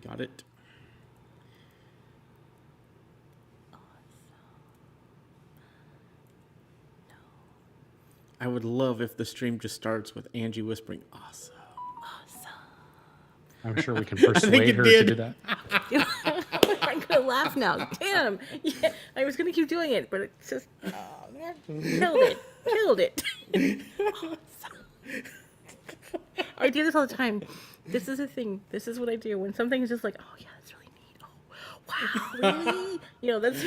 Got it. I would love if the stream just starts with Angie whispering, awesome. I'm sure we can persuade her to do that. I'm gonna laugh now. Damn. Yeah, I was gonna keep doing it, but it's just killed it. I do this all the time. This is a thing. This is what I do when something is just like, oh yeah, that's really neat. Oh wow, really? You know, that's.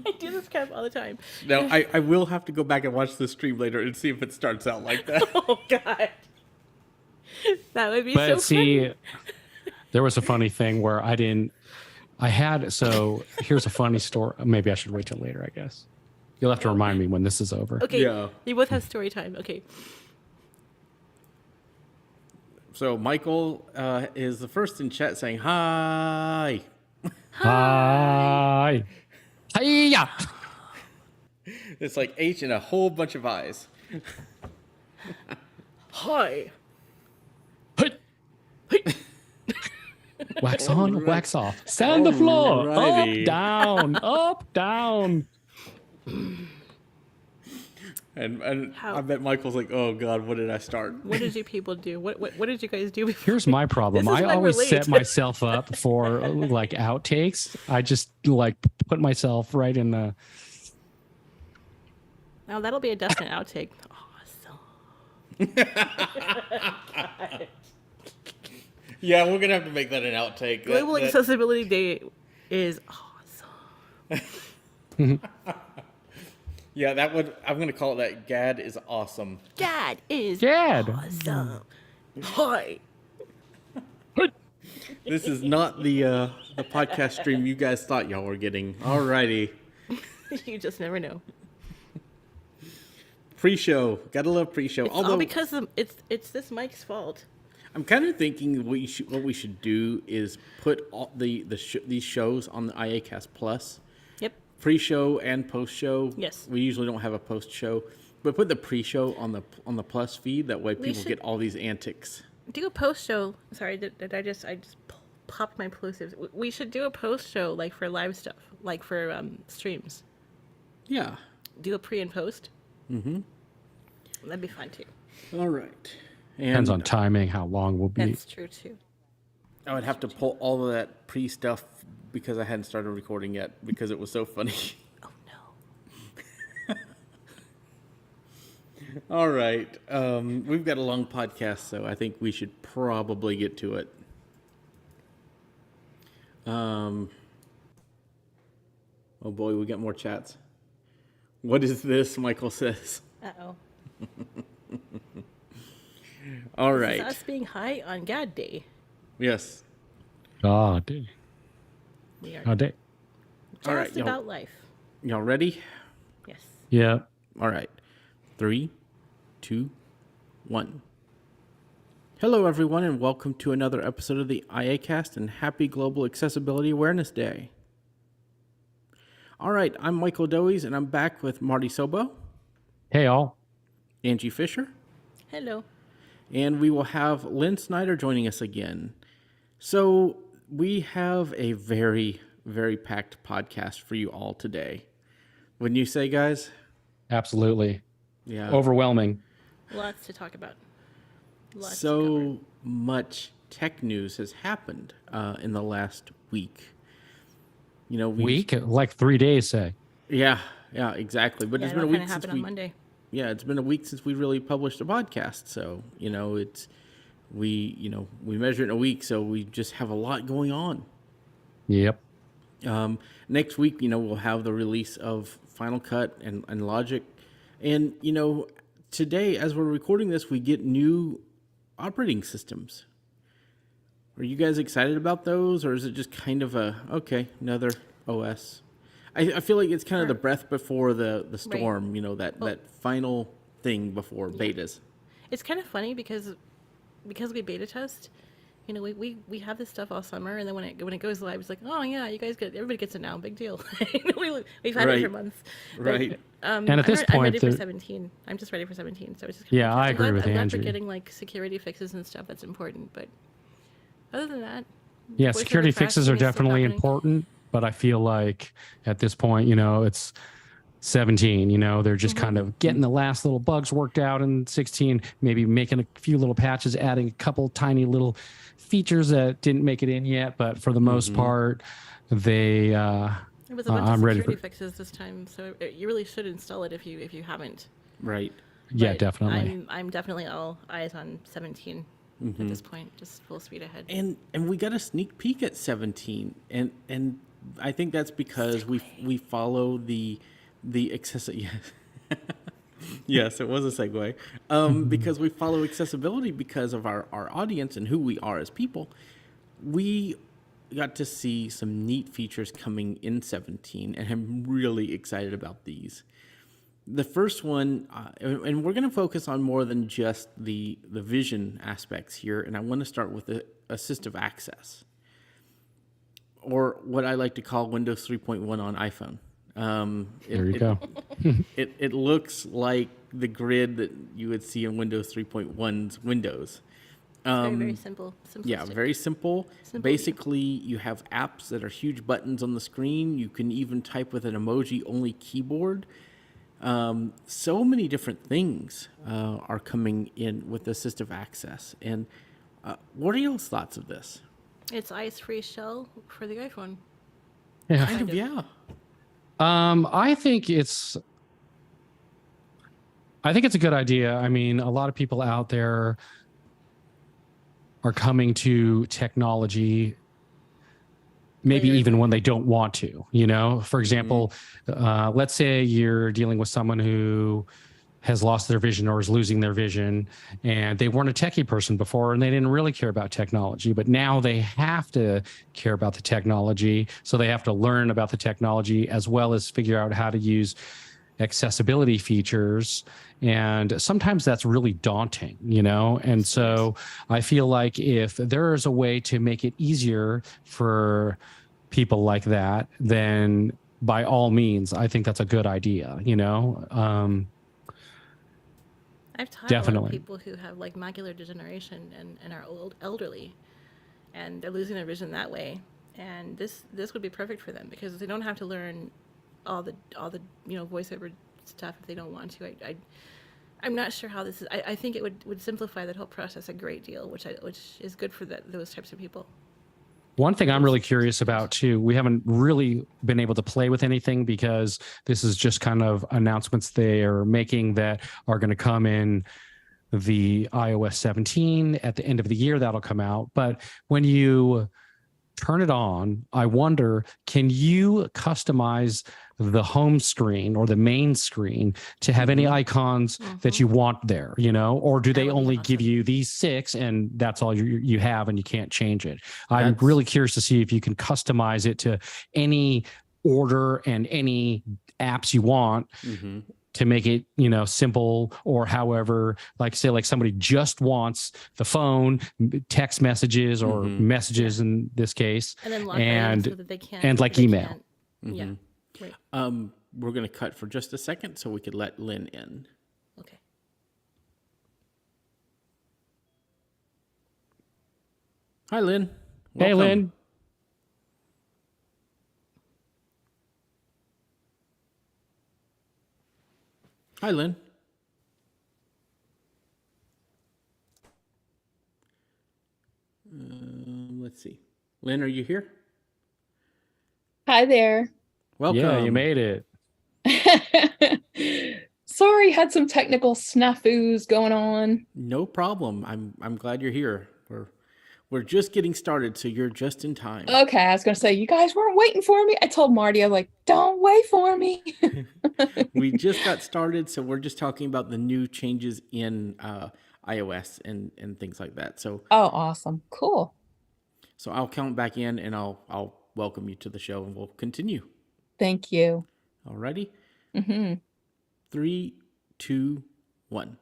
I do this kind of all the time. Now, I will have to go back and watch the stream later and see if it starts out like that. Oh god. That would be But so see, funny. there was a funny thing where so here's a funny story. Maybe I should wait till later, I guess. You'll have to remind me when this is over. Okay, Yeah. you both have story time. Okay. So Michael is the first in chat saying, hi. Hi. Hiya. It's like H and a whole bunch of eyes. Hi. Wax on, wax off. Stand the floor. Alrighty. Up, down. And How- I bet Michael's like, oh God, what did I start? What did you people do? What did you guys do before? Here's my problem. This is I why we're always late. set myself up for like outtakes. I just like put myself right in the. Now that'll be a definite outtake. Awesome. Yeah, we're going to have to make that an outtake. Global Accessibility Day is awesome. Yeah, I'm going to call it that. GAD is awesome. Gad is Gad. awesome. Hi. This is not the podcast stream you guys thought y'all were getting. Alrighty. You just never know. Pre-show. Gotta love pre-show. It's all Although because it's this Mike's fault. I'm kind of thinking what we should do is put all these shows on the iACast Plus. Yep. Pre-show and post-show. Yes. We usually don't have a post-show, but put the pre-show on the Plus feed. That way people should- get all these antics. Do a post show. Sorry, did I just popped my plosives. We should do a post show like for live stuff, like for streams. Yeah. Do a pre and post. Mm-hmm. That'd be fun too. All right. And Depends on timing, how long we'll be. That's true too. I would have to pull all of that pre-stuff because I hadn't started recording yet because it was so funny. Oh no. All right. We've got a long podcast, so I think we should probably get to it. Oh boy, we got more chats. What is this? Michael says. Uh-oh. All This right. is us being high on God Day. Yes. God day. We are God day. just All right, y'all. about life. Y'all ready? Yes. Yeah. All right. 3, 2, 1. Hello, everyone, and welcome to another episode of the iACast and Happy Global Accessibility Awareness Day. All right, I'm Michael Dowies, and I'm back with Marty Sobo, Hey, all. Angie Fisher, Hello. and we will have Lynn Snyder joining us again. So we have a very, very packed podcast for you all today. Wouldn't you say, guys? Absolutely. Yeah. Overwhelming. Lots to talk about. Lots to So much tech news has happened in the last week. You know, Week? Like 3 days, say. Yeah, exactly. But cover. it's Yeah, been a it'll week kinda since happen we. on Monday. Yeah, it's been a week since we really published a podcast. So you know, we measure it in a week, so we just have a lot going on. Yep. Next week, we'll have the release of Final Cut and Logic, and today, as we're recording this, we get new operating systems. Are you guys excited about those, or is it just kind of another OS? I feel like it's kind of the breath before the storm, that final thing before betas. It's kind of funny because we beta test, You know, we have this stuff all summer, and then when it goes live, it's like, oh yeah, you guys everybody gets it now, big deal. We've had it for Right. months. But, Right. And at this I'm ready point, for 17. I'm just ready for 17. So it's just Yeah, I I'm agree glad, with I'm glad Andrew. they're getting like security fixes and stuff. That's important. But other than that, yeah, voice over security fixes crashing are is still definitely happening. important, but I feel like at this point, it's 17, they're just kind of getting the last little bugs worked out in 16, maybe making a few little patches, adding a couple tiny little features that didn't make it in yet, but for the most part, they It was a bunch of I'm ready security for fixes this time, so you really should install it if you haven't. Right. yeah, But definitely. I'm definitely all eyes on 17 at this point, just full speed ahead. And we got a sneak peek at 17, and I think that's because we follow the accessibility. Yes, it was a segue. Because we follow accessibility because of our audience and who we are as people. We got to see some neat features coming in 17, and I'm really excited about these. The first one, and we're going to focus on more than just the vision aspects here, and I want to start with the assistive access, or what I like to call Windows 3.1 on iPhone. There you go. It looks like the grid that you would see in Windows 3.1's Windows. It's very simple. Yeah, Simplistic. very simple. Simple. Basically, you have apps that are huge buttons on the screen. You can even type with an emoji-only keyboard. So many different things are coming in with assistive access. And what are y'all's thoughts of this? It's ice-free shell for the iPhone. Yeah. Kind of, yeah. I think it's a good idea. I mean, a lot of people out there are coming to technology maybe Layers even in. when they don't want to, for example, let's say you're dealing with someone who has lost their vision or is losing their vision, and they weren't a techie person before and they didn't really care about technology, but now they have to care about the technology. So they have to learn about the technology as well as figure out how to use accessibility features. And sometimes that's really daunting, And so I feel like if there is a way to make it easier for people like that, then by all means, I think that's a good idea, I've taught a lot Definitely. of people who have like macular degeneration and are elderly, and they're losing their vision that way. And this would be perfect for them because they don't have to learn all the voiceover stuff if they don't want to. I'm not sure how this is. I think it would simplify that whole process a great deal, which is good for those types of people. One thing I'm really curious about too, we haven't really been able to play with anything because this is just kind of announcements they are making that are going to come in the iOS 17 at the end of the year. That'll come out. But when you turn it on, I wonder, can you customize the home screen or the main screen to have any icons that you want there, or do they would be only give awesome. you these 6 and that's all you have and you can't change it? I'm That's- really curious to see if you can customize it to any order and any apps you want to make it, simple, or however, like say, like somebody just wants the phone, text messages or messages in this case, And then lock and that in so that they can't. and like they email. can't- Yeah. Right. We're going to cut for just a second so we could let Lynn in. Okay. Hi, Lynn. Hey, Welcome. Lynn. Hi, Lynn. Let's see. Lynn, are you here? Hi there. Welcome. Yeah, you made it. Sorry, had some technical snafus going on. No problem. I'm glad you're here. We're just getting started, so you're just in time. Okay, I was gonna say you guys weren't waiting for me. I told Marty, I'm like, don't wait for me. We just got started, so we're just talking about the new changes in iOS and things like that. So Oh, awesome. Cool. so I'll count back in and I'll welcome you to the show and we'll continue. Thank you. Alrighty? Mm-hmm. 3, 2, 1.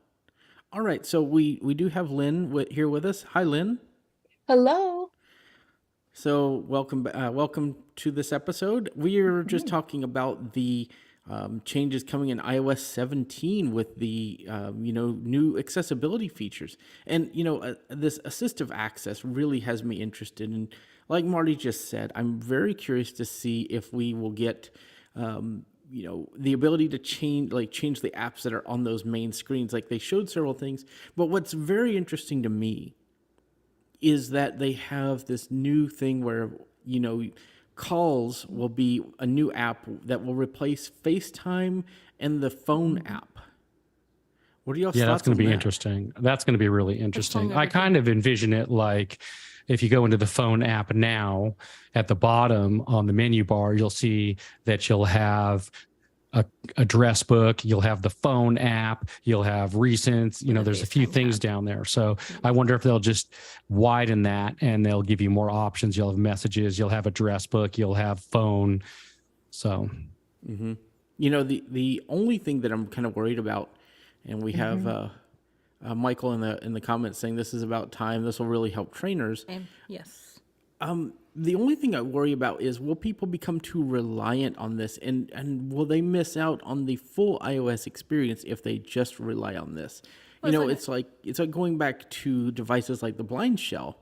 All right, so we do have Lynn here with us. Hi, Lynn. Hello. So welcome to this episode. We are just talking about the changes coming in iOS 17 with the new accessibility features, and this assistive access really has me interested. And like Marty just said, I'm very curious to see if we will get the ability to change the apps that are on those main screens. Like they showed several things, but what's very interesting to me is that they have this new thing where, calls will be a new app that will replace FaceTime and the phone app. What are y'all's Yeah, thoughts that's going on to be that? interesting. That's going to be really interesting. I everything. kind of envision it like if you go into the phone app now, at the bottom on the menu bar, you'll see that you'll have a address book, you'll have the phone app, you'll have recents, the there's a few FaceTime things tab. down there. So I wonder if they'll just widen that and they'll give you more options. You'll have messages, you'll have address book, you'll have phone. So, The only thing that I'm kind of worried about, and we have Michael in the comments saying this is about time. This will really help trainers. Yes. The only thing I worry about is, will people become too reliant on this, and will they miss out on the full iOS experience if they just rely on this? Well, It's like going back to devices like the Blind Shell.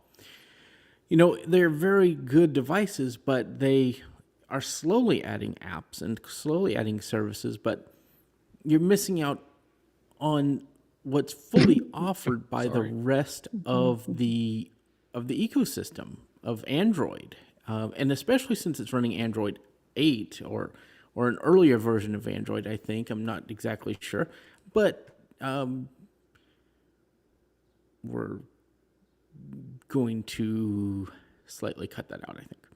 They're very good devices, but they are slowly adding apps and slowly adding services, but you're missing out on what's fully offered by the rest of the ecosystem of Android, and especially since it's running Android 8 or an earlier version of Android. I think I'm not exactly sure, but we're going to slightly cut that out. I think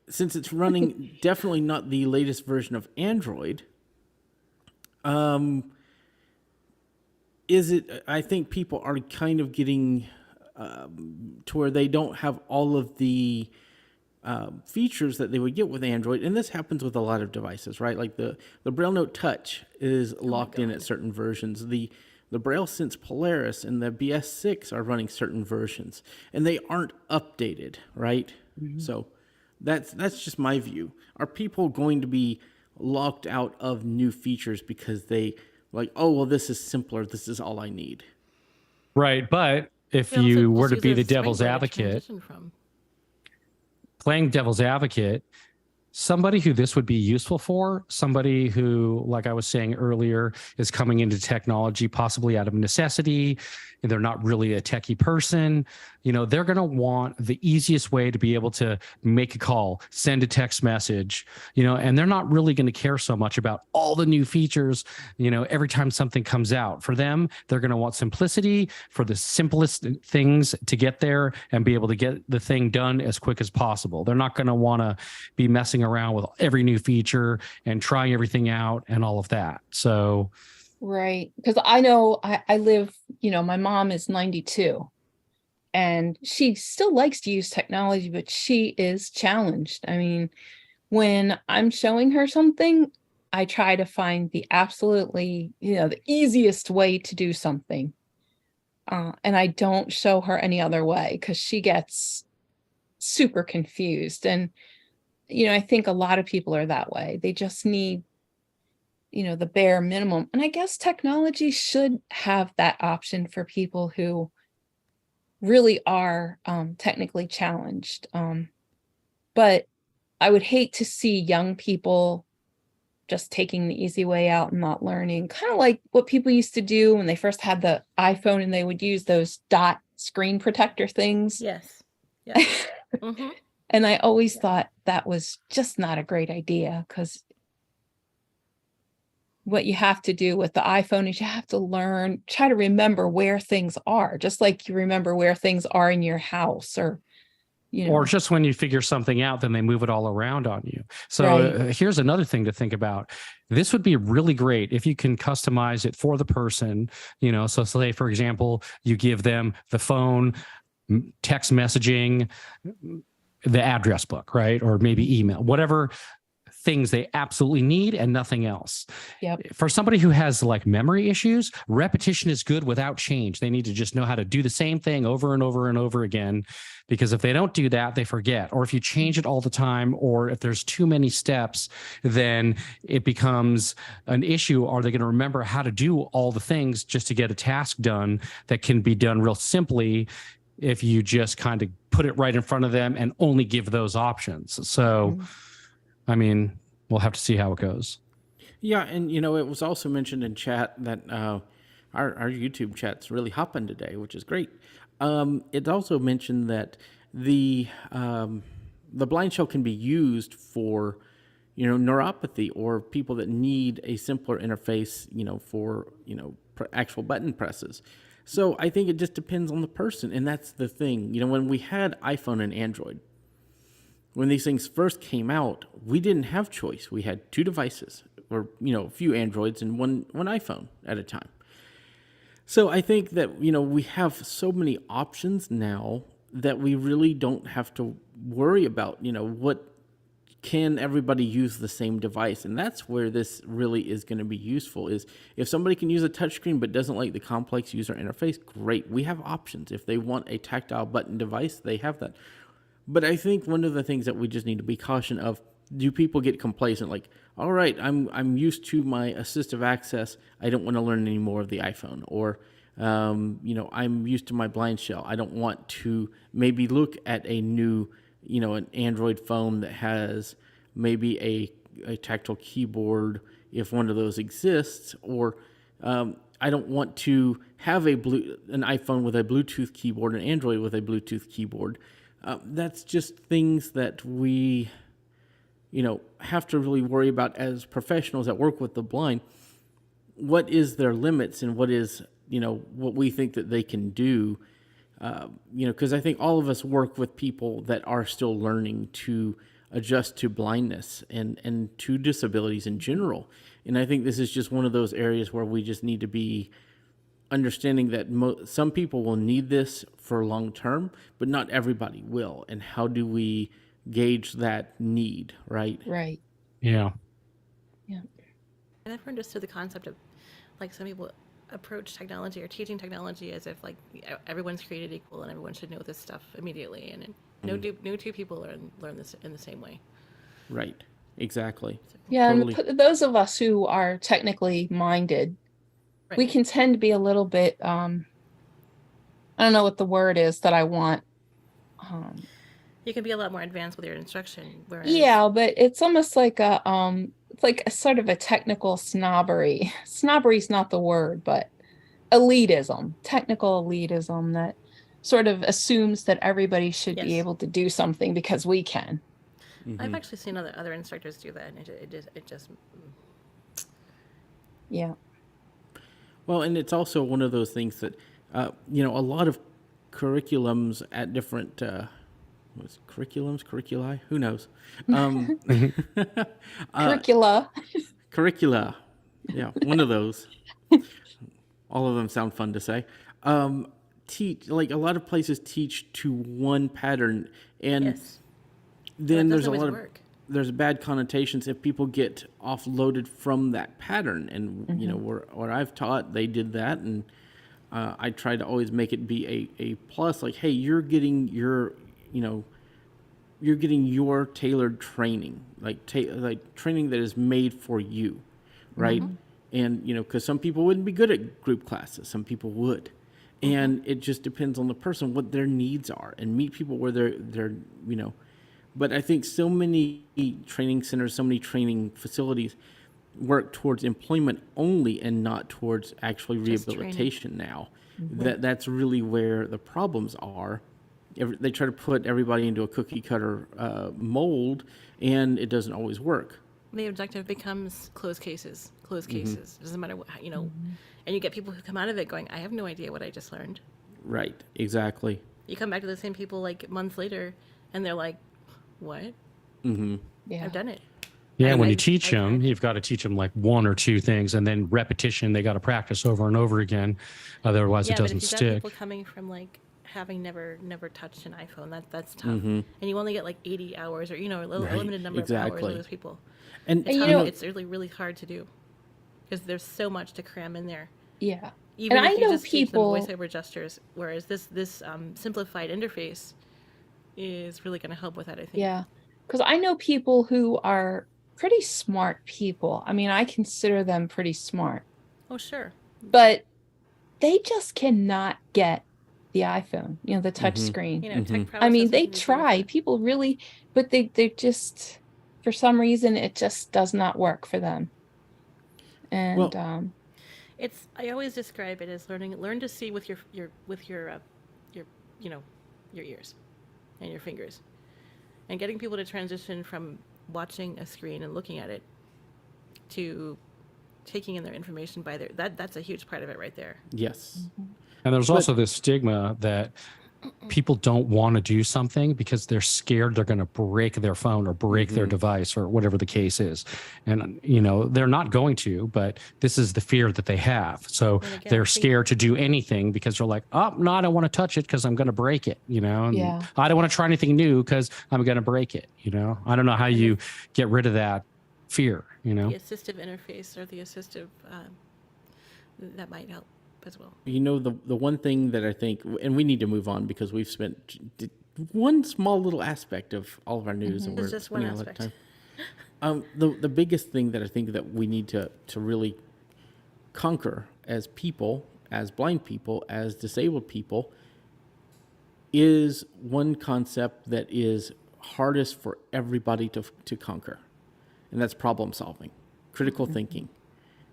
since it's running definitely not the latest version of Android. I think people are kind of getting to where they don't have all of the features that they would get with Android, and this happens with a lot of devices, right? Like the Braille Note Touch is locked in at certain versions. The Braille Sense Polaris and the BS6 are running certain versions, and they aren't updated, right? So that's just my view. Are people going to be locked out of new features because they like, oh well, this is simpler, this is all I need? right. But if They also you were just to use be it the as a devil's springboard to advocate, transition from. playing devil's advocate, somebody who this would be useful for, somebody who, like I was saying earlier, is coming into technology possibly out of necessity, and they're not really a techie person, they're going to want the easiest way to be able to make a call, send a text message, and they're not really going to care so much about all the new features, every time something comes out. For them, they're going to want simplicity for the simplest things to get there and be able to get the thing done as quick as possible. They're not going to want to be messing around with every new feature and trying everything out and all of that. So, Right. Because I know I live, my mom is 92 and she still likes to use technology, but she is challenged. I mean, when I'm showing her something, I try to find the absolutely, the easiest way to do something. And I don't show her any other way because she gets super confused. And, I think a lot of people are that way. They just need the bare minimum. And I guess technology should have that option for people who really are technically challenged. But I would hate to see young people just taking the easy way out and not learning, kind of like what people used to do when they first had the iPhone and they would use those dot screen protector things. Yes. Yes. And I always thought that was just not a great idea, because what you have to do with the iPhone is you have to try to remember where things are, just like you remember where things are in your house, or or just when you figure something out, then they move it all around on you. So Right. Here's another thing to think about. This would be really great if you can customize it for the person, so say, for example, you give them the phone, text messaging, the address book, right? Or maybe email, whatever things they absolutely need and nothing else. Yep. For somebody who has like memory issues, repetition is good without change. They need to just know how to do the same thing over and over and over again, because if they don't do that, they forget. Or if you change it all the time, or if there's too many steps, then it becomes an issue. Are they going to remember how to do all the things just to get a task done that can be done real simply if you just kind of put it right in front of them and only give those options? So, I mean, we'll have to see how it goes. Yeah, and it was also mentioned in chat that our YouTube chat's really hopping today, which is great. It also mentioned that the blind shell can be used for neuropathy or people that need a simpler interface, for actual button presses. So I think it just depends on the person, and that's the thing. When we had iPhone and Android, when these things first came out, we didn't have choice. We had two devices, or a few Androids and one iPhone at a time. So I think that we have so many options now that we really don't have to worry about what can everybody use the same device. And that's where this really is going to be useful, is if somebody can use a touchscreen but doesn't like the complex user interface, great. We have options. If they want a tactile button device, they have that. But I think one of the things that we just need to be cautious of, do people get complacent? Like, all right, I'm used to my assistive access. I don't want to learn any more of the iPhone. Or, I'm used to my blind shell. I don't want to maybe look at a new, an Android phone that has maybe a tactile keyboard, if one of those exists. Or I don't want to have an iPhone with a Bluetooth keyboard, an Android with a Bluetooth keyboard. That's just things that we have to really worry about as professionals that work with the blind. What is their limits, and what is, what we think that they can do? Because I think all of us work with people that are still learning to adjust to blindness and to disabilities in general. And I think this is just one of those areas where we just need to be understanding that some people will need this for long term, but not everybody will. And how do we gauge that need, right? Right. Yeah. Yeah. I never understood the concept of, like, some people approach technology or teaching technology as if, like, everyone's created equal and everyone should know this stuff immediately, and no two people learn this in the same way. Right. Exactly. Yeah. Totally. And those of us who are technically minded, Right. we can tend to be a little bit, I don't know what the word is that I want. You can be a lot more advanced with your instruction. Whereas, Yeah, but it's almost like it's like a sort of a technical snobbery. Snobbery is not the word, but elitism, technical elitism that sort of assumes that everybody should be Yes. able to do something because we can. I've actually seen other instructors do that, and it just Yeah. Well, and it's also one of those things that, a lot of curriculums at different, curriculi? Who knows? Curricula. Curricula. Yeah, one of those. All of them sound fun to say. Teach, like, a lot of places teach to one pattern, and yes. then That there's a doesn't lot always of work. there's bad connotations if people get offloaded from that pattern. And where I've taught, they did that, and I try to always make it be a plus. Like, hey, you're getting your tailored training, like training that is made for you, right? And because some people wouldn't be good at group classes, some people would. And it just depends on the person, what their needs are, and meet people where they're. But I think so many training centers, so many training facilities work towards employment only and not towards actually Just rehabilitation now. That's really where the problems are. They try to put everybody into a cookie cutter mold, and it doesn't always work. The objective becomes closed cases. It doesn't matter what, and you get people who come out of it going, I have no idea what I just learned. Right, exactly. You come back to the same people like months later, and they're like, what? Yeah. I've done it. Yeah, And when I- you teach I- them, you've got to teach them like one or two things, and then repetition. They got to practice over and over again, otherwise it but if doesn't you've got stick. people coming from, like, having never touched an iPhone. That's tough. Mm-hmm. And you only get like 80 hours, or a Right, limited number of hours exactly. with those people. And It's you hard, know- it's really hard to do because there's so much to cram in there. Yeah. Even And if I you know just teach them people- voiceover gestures, whereas this simplified interface is really going to help with that, I think. Yeah. Because I know people who are pretty smart people. I mean, I consider them pretty smart, Oh, sure. but they just cannot get the iPhone, the touch Mhm. screen. Tech Mhm. prowess I mean, has they something to do with try. it. People really, but they just, for some reason, it just does not work for them. And Well- I always describe it as learn to see with your your ears and your fingers, and getting people to transition from watching a screen and looking at it to taking in their information by that's a huge part of it right there. Yes. And there's But- also this stigma that people don't want to do something because they're scared they're going to break their phone or break their device or whatever the case is. And, they're not going to, but this is the fear that they have. So And again, I they're think- scared to do anything because they're like, oh, no, I don't want to touch it because I'm going to break it, and Yeah. I don't want to try anything new because I'm going to break it, I don't know how you get rid of that fear, The assistive interface or the assistive that might help as well. The one thing that I think, and we need to move on because we've spent one small little aspect of all of our news, and It's we're just one spending a lot of aspect. time. The biggest thing that I think that we need to really conquer as people, as blind people, as disabled people, is one concept that is hardest for everybody to conquer, and that's problem solving, critical thinking.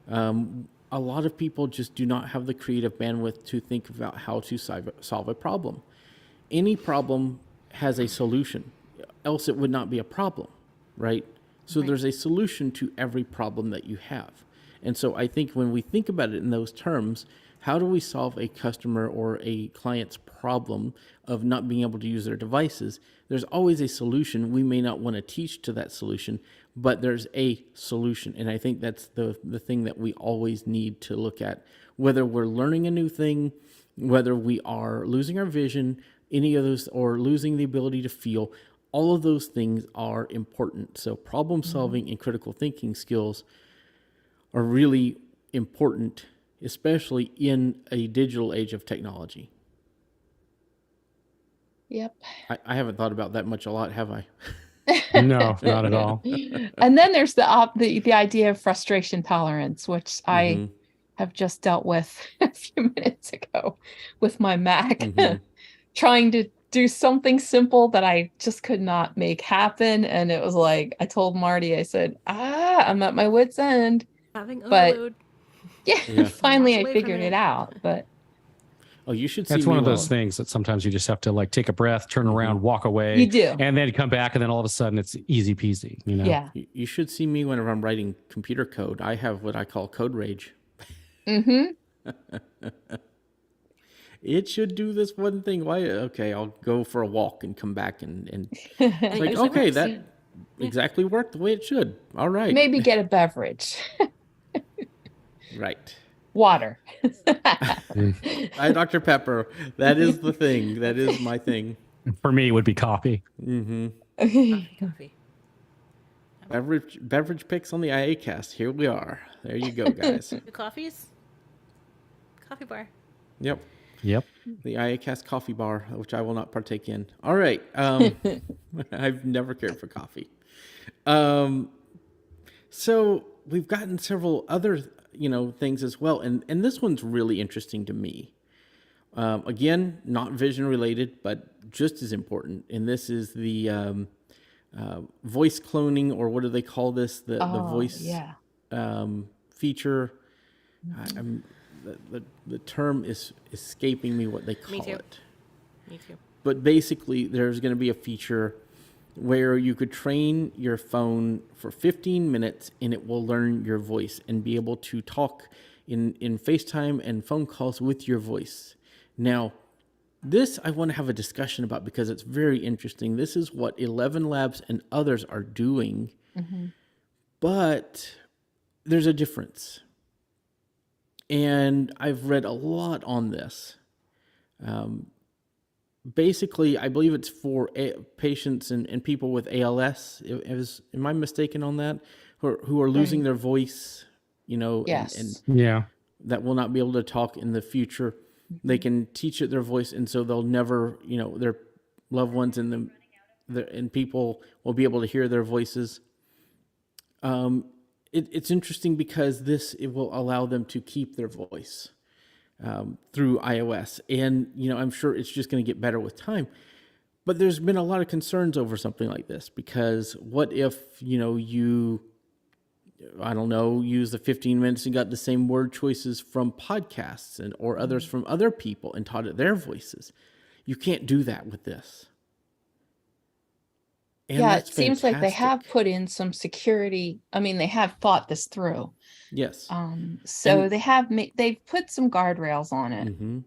A lot of people just do not have the creative bandwidth to think about how to solve a problem. Any problem has a solution, else it would not be a problem, right? So Right. there's a solution to every problem that you have. And so I think when we think about it in those terms, how do we solve a customer or a client's problem of not being able to use their devices? There's always a solution. We may not want to teach to that solution, but there's a solution. And I think that's the thing that we always need to look at, whether we're learning a new thing, whether we are losing our vision, any of those, or losing the ability to feel. All of those things are important. So problem solving and critical thinking skills are really important, especially in a digital age of technology. yep. I haven't thought about that much a lot, have I? No, not at all. And then there's the idea of frustration tolerance, which I Mhm. have just dealt with a few minutes ago with my Mac, Mhm. trying to do something simple that I just could not make happen. And it was like, I told Marty, I said, I'm at my wit's end. Having But- overload. Yeah, Yeah. finally Walks I away from figured it. it out. But Oh, you should see That's me one of when those things that sometimes you just have to like take a breath, turn around, walk away, you do. and then come back, and then all of a sudden it's easy peasy. Yeah. You should see me whenever I'm writing computer code. I have what I call code rage. Mm-hmm. It should do this one thing. Why? Okay, I'll go for a walk and come back and And it's it like, usually okay, works. that exactly worked the way it should. All right. Maybe get a beverage. Right. Water. I Dr. Pepper. That is the thing. That is my thing. For me, it would be coffee. Coffee. Beverage picks on the iACast. Here we are. There you go, guys. The coffees. Coffee bar. Yep. Yep. The iACast coffee bar, which I will not partake in. All right. I've never cared for coffee. So we've gotten several other, things as well. And this one's really interesting to me. Again, not vision related, but just as important. And this is the voice cloning, or what do they call this? The voice Yeah. feature. The term is escaping me what they call too. it. Me too. But basically, there's going to be a feature where you could train your phone for 15 minutes and it will learn your voice and be able to talk in FaceTime and phone calls with your voice. Now, this I want to have a discussion about because it's very interesting. This is what 11 Labs and others are doing, but there's a difference. And I've read a lot on this. basically, I believe it's for patients and people with ALS. Am I mistaken on that? Who are losing Right. their voice, and Yes. Yeah. that will not be able to talk in the future. They can teach it their voice, and so they'll never, their loved ones and people will be able to hear their voices. It's interesting because it will allow them to keep their voice through iOS, and I'm sure it's just going to get better with time. But there's been a lot of concerns over something like this because what if you I don't know, use the 15 minutes and got the same word choices from podcasts or others from other people and taught it their voices. You can't do that with this. And Yeah, that's it seems like they have fantastic. put in some security. I mean, they have thought this through. Yes. So And they have they've put some guardrails on it. mhm.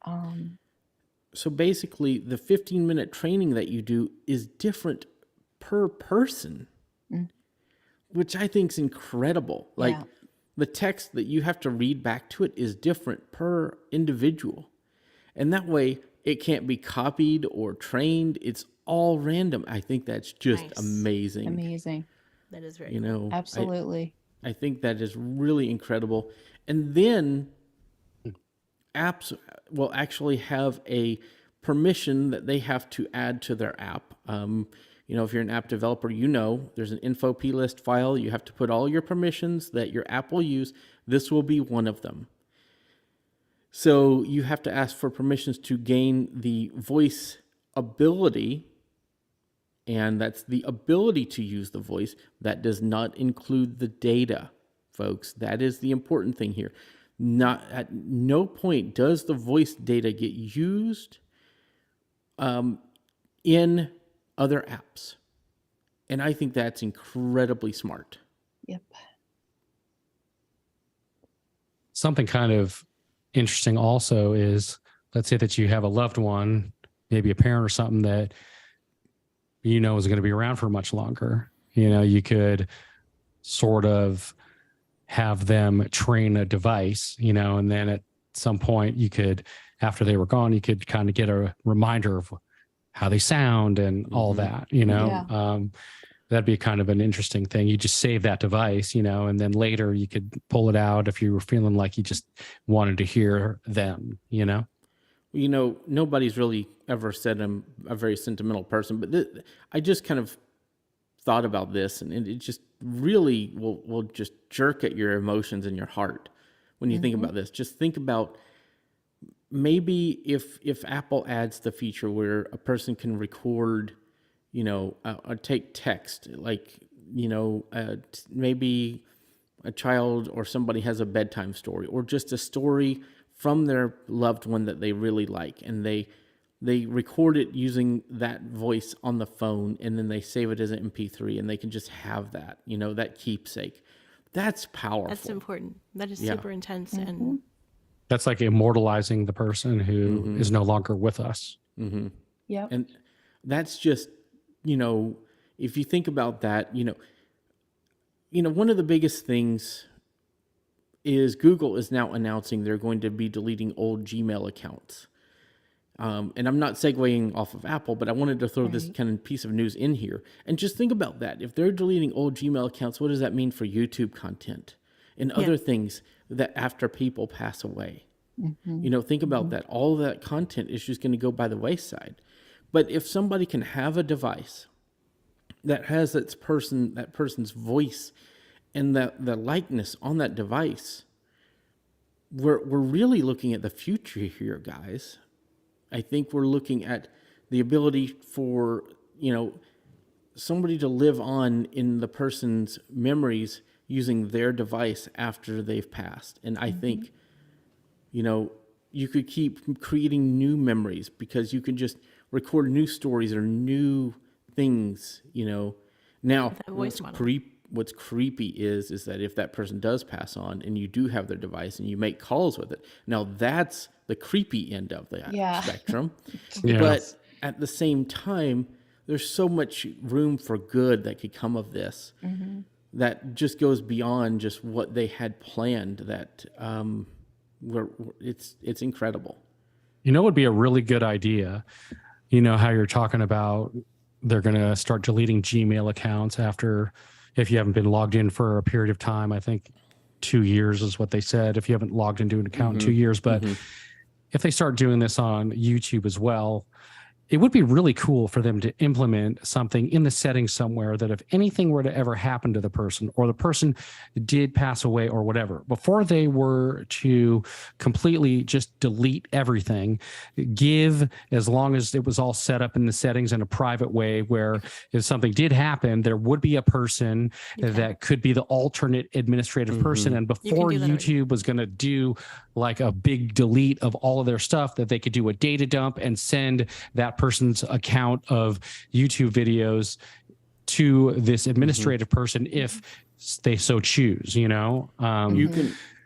Um, So basically, the 15-minute training that you do is different per person, Mm. which I think is incredible. Like Yeah. the text that you have to read back to it is different per individual. And that way it can't be copied or trained. It's all random. I think that's just Nice. amazing. Amazing. That is very You cool. know, Absolutely. I think that is really incredible. And then apps will actually have a permission that they have to add to their app. If you're an app developer, there's an info plist file. You have to put all your permissions that your app will use. This will be one of them. So you have to ask for permissions to gain the voice ability, and that's the ability to use the voice. That does not include the data, folks. That is the important thing here. Not at no point does the voice data get used in other apps. And I think that's incredibly smart. Yep. Something kind of interesting also is, let's say that you have a loved one, maybe a parent or something that is going to be around for much longer. You could sort of have them train a device, and then at some point you could, after they were gone, you could kind of get a reminder of how they sound and all that, Yeah. that'd be kind of an interesting thing. You just save that device, and then later you could pull it out if you were feeling like you just wanted to hear them, Nobody's really ever said I'm a very sentimental person, but I just kind of thought about this, and it just really will just jerk at your emotions and your heart when you think about this. Just think about maybe if Apple adds the feature where a person can record, take text, like maybe a child or somebody has a bedtime story or just a story from their loved one that they really like, and they record it using that voice on the phone, and then they save it as an MP3, and they can just have that, that keepsake. That's powerful. That's important. That is Yeah. super intense. And That's like immortalizing the person who is no longer with us. Yep. And that's just, if you think about that, one of the biggest things is Google is now announcing they're going to be deleting old Gmail accounts. And I'm not segueing off of Apple, but I wanted to throw this kind of piece of news in here. And just think about that. If they're deleting old Gmail accounts, what does that mean for YouTube content and other things that after people pass away? Think about that. All that content is just going to go by the wayside. But if somebody can have a device that has that person's voice and the likeness on that device, we're really looking at the future here, guys. I think we're looking at the ability for, somebody to live on in the person's memories using their device after they've passed. And I think, you could keep creating new memories because you can just record new stories or new things, Now, that voice model. what's creepy is that if that person does pass on and you do have their device and you make calls with it, now that's the creepy end of the spectrum. Yeah. But at the same time, there's so much room for good that could come of this that just goes beyond just what they had planned. That it's incredible. You know, it would be a really good idea. You know how you're talking about they're going to start deleting Gmail accounts after, if you haven't been logged in for a period of time. I think 2 years is what they said. If you haven't logged into an account in 2 years, but if they start doing this on YouTube as well, it would be really cool for them to implement something in the settings somewhere that if anything were to ever happen to the person, or the person did pass away or whatever, before they were to completely just delete everything, give, as long as it was all set up in the settings in a private way, where if something did happen, there would be a person that could be the alternate administrative person. And before do that already. YouTube was going to do like a big delete of all of their stuff, that they could do a data dump and send that person's account of YouTube videos to this administrative person if they so choose, you know.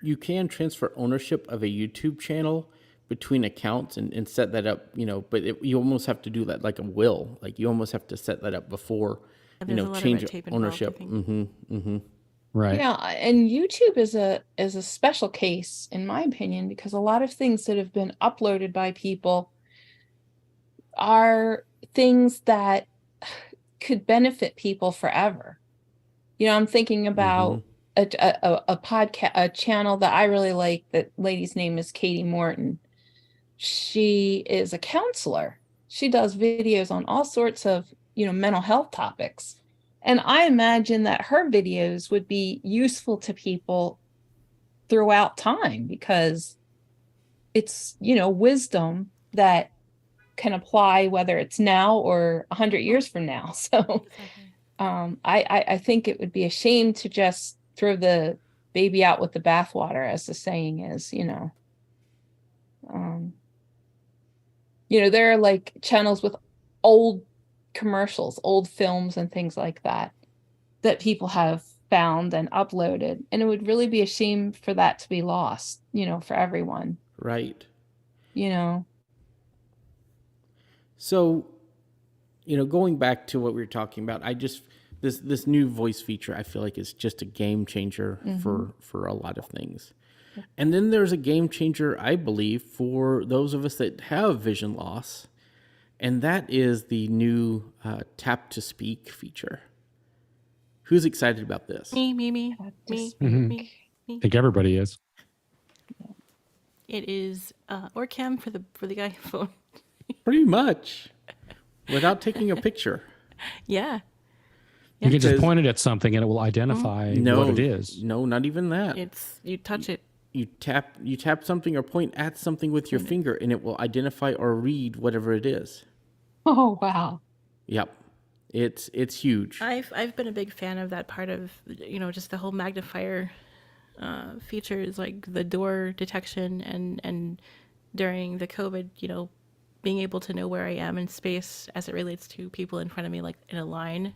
You can transfer ownership of a YouTube channel between accounts and set that up, you know, but you almost have to do that like a will. Like you almost have to set that up before, And you there's a know, lot of change red tape involved, I ownership. think. Right. Yeah, and YouTube is a special case in my opinion, because a lot of things that have been uploaded by people are things that could benefit people forever. You know, I'm thinking about a podcast, a channel that I really like. That lady's name is Katie Morton. She is a counselor. She does videos on all sorts of, you know, mental health topics. And I imagine that her videos would be useful to people throughout time, because it's, you know, wisdom that can apply whether it's now or 100 years from now. So I think it would be a shame to just throw the baby out with the bathwater, as the saying is, you know. You know, there are like channels with old commercials, old films and things like that people have found and uploaded, and it would really be a shame for that to be lost, you know, for everyone, Right. you know. So, you know, going back to what we were talking about, this new voice feature, I feel like is just a game changer for a lot of things. And then there's a game changer, I believe, for those of us that have vision loss, and that is the new tap to speak feature. Who's excited about this? Me. I think everybody is. It is or cam for the iPhone. Pretty much, without taking a picture. Yeah. You can just Because- point it at something and it will identify what it is. No, not even that. It's you touch it. You tap something or point at something with your finger, and it will identify or read whatever it is. Oh, wow. Yep, it's huge. I've been a big fan of that part of, you know, just the whole magnifier features, like the door detection and during the COVID, you know, being able to know where I am in space as it relates to people in front of me, like in a line.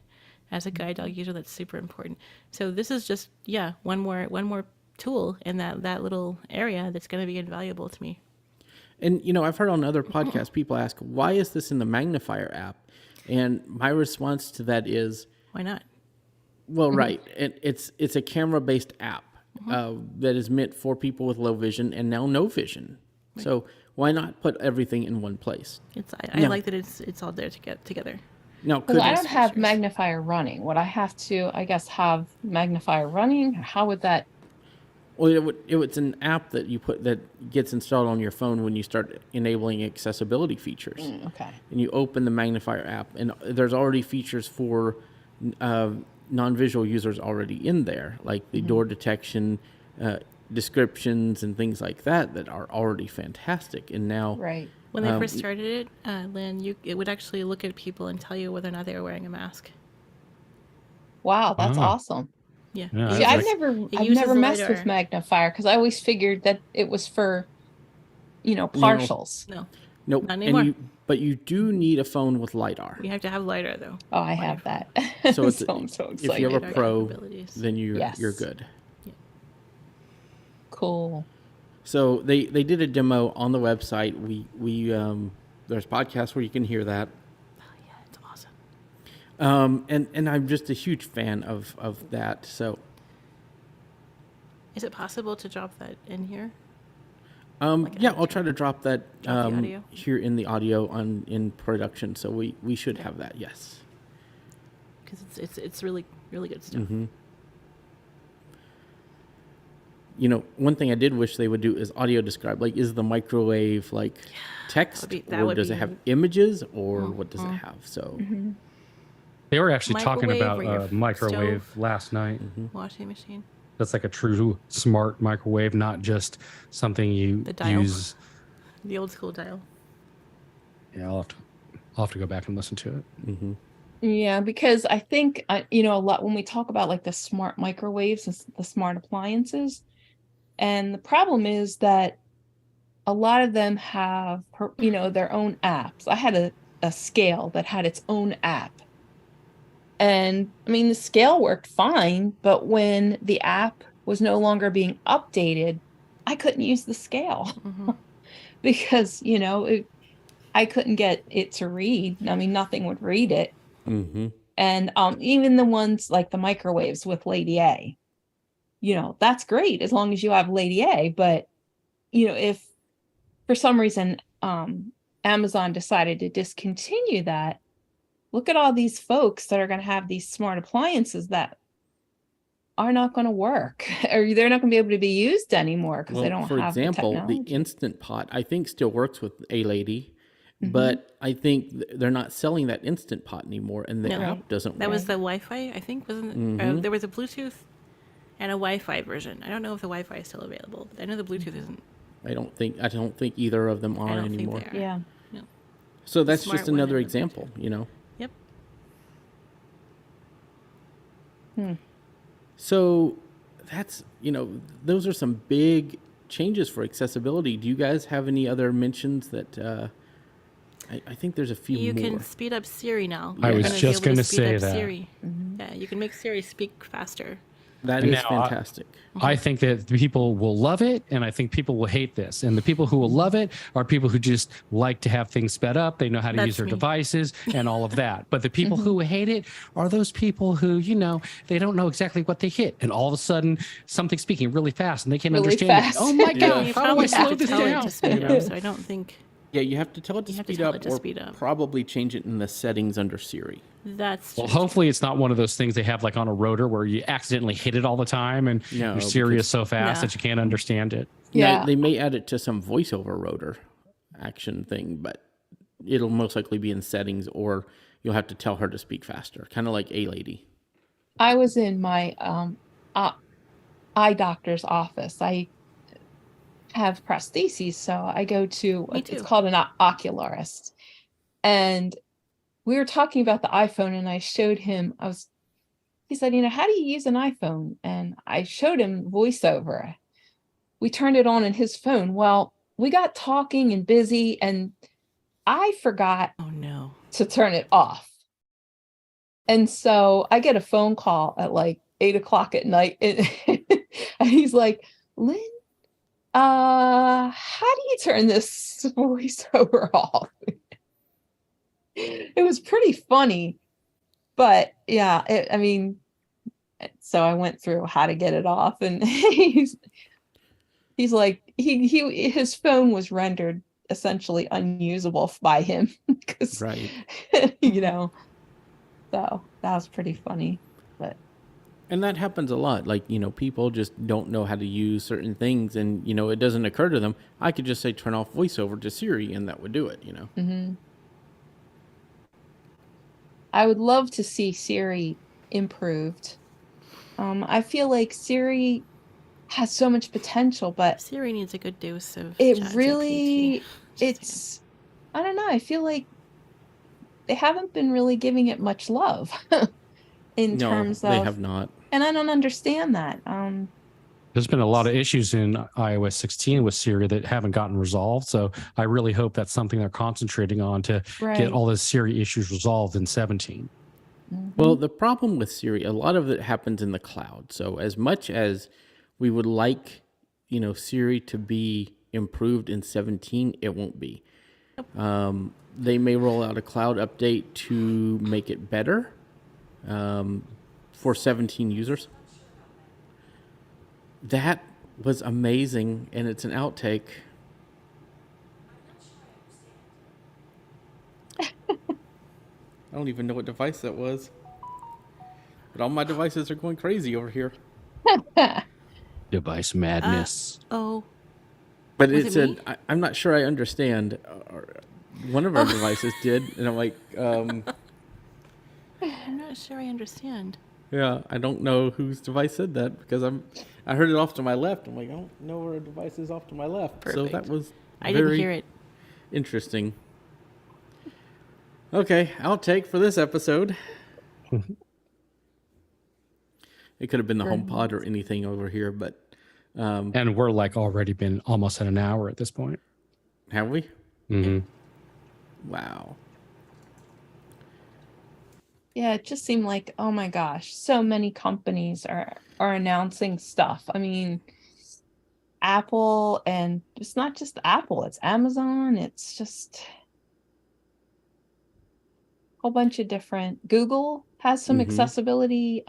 As a guide dog user, that's super important. So this is just one more tool in that little area that's going to be invaluable to me. And you know, I've heard on other podcasts people ask, "Why is this in the magnifier app?" And my response to that is, Why not? well, right, it's a camera-based app that is meant for people with low vision and now no vision. Right. So why not put everything in one place? I like that it's all there to get together. No, Well, I don't have magnifier running. Would I have to, I guess, have magnifier running? How would that? Well, it's an app that you put that gets installed on your phone when you start enabling accessibility features. Okay. And you open the magnifier app, and there's already features for non-visual users already in there, like the door detection, descriptions, and things like that are already fantastic. And now, Right. When they first started it, Lynn, it would actually look at people and tell you whether or not they were wearing a mask. Wow, that's awesome. Yeah. Yeah, See, that's I've like- never uses the messed LiDAR. with magnifier, because I always figured that it was for, you know, partials. No, nope. Not anymore. But you do need a phone with LiDAR. you have to have LiDAR though. Oh, I have that. So it's I'm so if you excited. have a LiDAR Pro, capabilities. then you're Yes. good. Cool. So they did a demo on the website. We there's podcasts where you can hear that. Oh, yeah, it's awesome. And I'm just a huge fan of that. So Is it possible to drop that in here? Like an Yeah, I'll outro. try to drop that Drop the audio? here in the audio in production. So we should have that. Yes. Because it's really really good stuff. Mm-hmm. You know, one thing I did wish they would do is audio describe. Like, is the microwave like text, that or would does it be- have images, or what does it have? So, They were actually talking Microwave about or your a microwave stove? last night. Washing machine. That's like a true smart microwave, not just something you The dial. use. The old school dial. Yeah, I'll have to go back and listen to it. Yeah, because I think, you know, a lot when we talk about like the smart microwaves and the smart appliances, and the problem is that a lot of them have, you know, their own apps. I had a scale that had its own app. And I mean, the scale worked fine, but when the app was no longer being updated, I couldn't use the scale because, you know, I couldn't get it to read. I mean, nothing would read it. mm-hmm. And even the ones like the microwaves with Lady A, you know, that's great as long as you have Lady A. But, you know, if for some reason Amazon decided to discontinue that, look at all these folks that are going to have these smart appliances that are not going to work, or they're not going to be able to be used anymore because they don't for have example, the the technology. Instant Pot I think still works with A Lady, Mm-hmm. but I think they're not selling that Instant Pot anymore, and the No. app doesn't That work. was the Wi-Fi, I think, wasn't it? There was a Bluetooth and a Wi-Fi version. I don't know if the Wi-Fi is still available, but I know the Bluetooth isn't. I don't think either of them I are don't anymore. think they are. Yeah. No. So that's smart just one another and the example, you know. Yep. So that's, you know, those are some big changes for accessibility. Do you guys have any other mentions that I think there's a few You more. can speed up Siri now. I You're was gonna be just able gonna speed say up that. Siri. Yeah, you can make Siri speak faster. That And is now fantastic. I think that people will love it, and I think people will hate this. And the people who will love it are people who just like to have things sped up. They know how to use That's their me. devices and all of that. But the people who hate it are those people who, you know, they don't know exactly what they hit. And all of a sudden, something's speaking really fast and they can't Really understand fast. it. Oh my Yeah. gosh, You how do I probably slow have to this tell it down? to speed You up, know? so I don't think Yeah, you have to tell it to You have to speed tell up, it to or speed up. probably change it in the settings under Siri. that's Well, true. hopefully it's not one of those things they have like on a rotor where you accidentally hit it all the time and No, your Siri because- is so fast No. that you can't understand it. Now, Yeah. they may add it to some voiceover rotor action thing, but it'll most likely be in settings, or you'll have to tell her to speak faster, kind of like A Lady. I was in my eye doctor's office. I have prostheses, so I go to Me it's too. called an ocularist. And we were talking about the iPhone, and I showed him. He said, "You know, how do you use an iPhone?" And I showed him VoiceOver. We turned it on in his phone. Well, we got talking and busy, and I forgot Oh no. to turn it off. And so I get a phone call at like 8 o'clock at night. And he's like, "Lynn, how do you turn this voiceover off?" It was pretty funny, but yeah, I mean, so I went through how to get it off, and he's like, his phone was rendered essentially unusable by him because, Right. you know, so that was pretty funny, but And that happens a lot. Like, you know, people just don't know how to use certain things, and, you know, it doesn't occur to them. I could just say turn off voiceover to Siri, and that would do it, you know. I would love to see Siri improved. I feel like Siri has so much potential, but Siri needs a good dose of it ChatGPT. really, Just I don't know. I feel like they haven't been really giving it much love in No, terms they of, have not. and I don't understand that. There's been a lot of issues in iOS 16 with Siri that haven't gotten resolved. So I really hope that's something they're concentrating on to Right. get all the Siri issues resolved in 17. Well, the problem with Siri, a lot of it happens in the cloud. So as much as we would like, you know, Siri to be improved in 17, it won't be. They may roll out a cloud update to make it better for 17 users. That was amazing, and it's an outtake. don't even know what device that was. But all my devices are going crazy over here. Device madness. Oh, But Was it it said, me? I'm not sure I understand. One of our devices did. And I'm like, I'm not sure I understand. yeah, I don't know whose device said that because I heard it off to my left. I'm like, I don't know where a device is off to my left. So that Perfect. was I didn't very hear it. interesting. Okay, outtake for this episode. It could have been the Very HomePod or anything over here, but And we're like already been almost at an hour at this point. have we? Hmm. Wow. Yeah, it just seemed like, oh my gosh, so many companies are announcing stuff. I mean, Apple, and it's not just Apple, it's Amazon, it's just a whole bunch of different. Google has some accessibility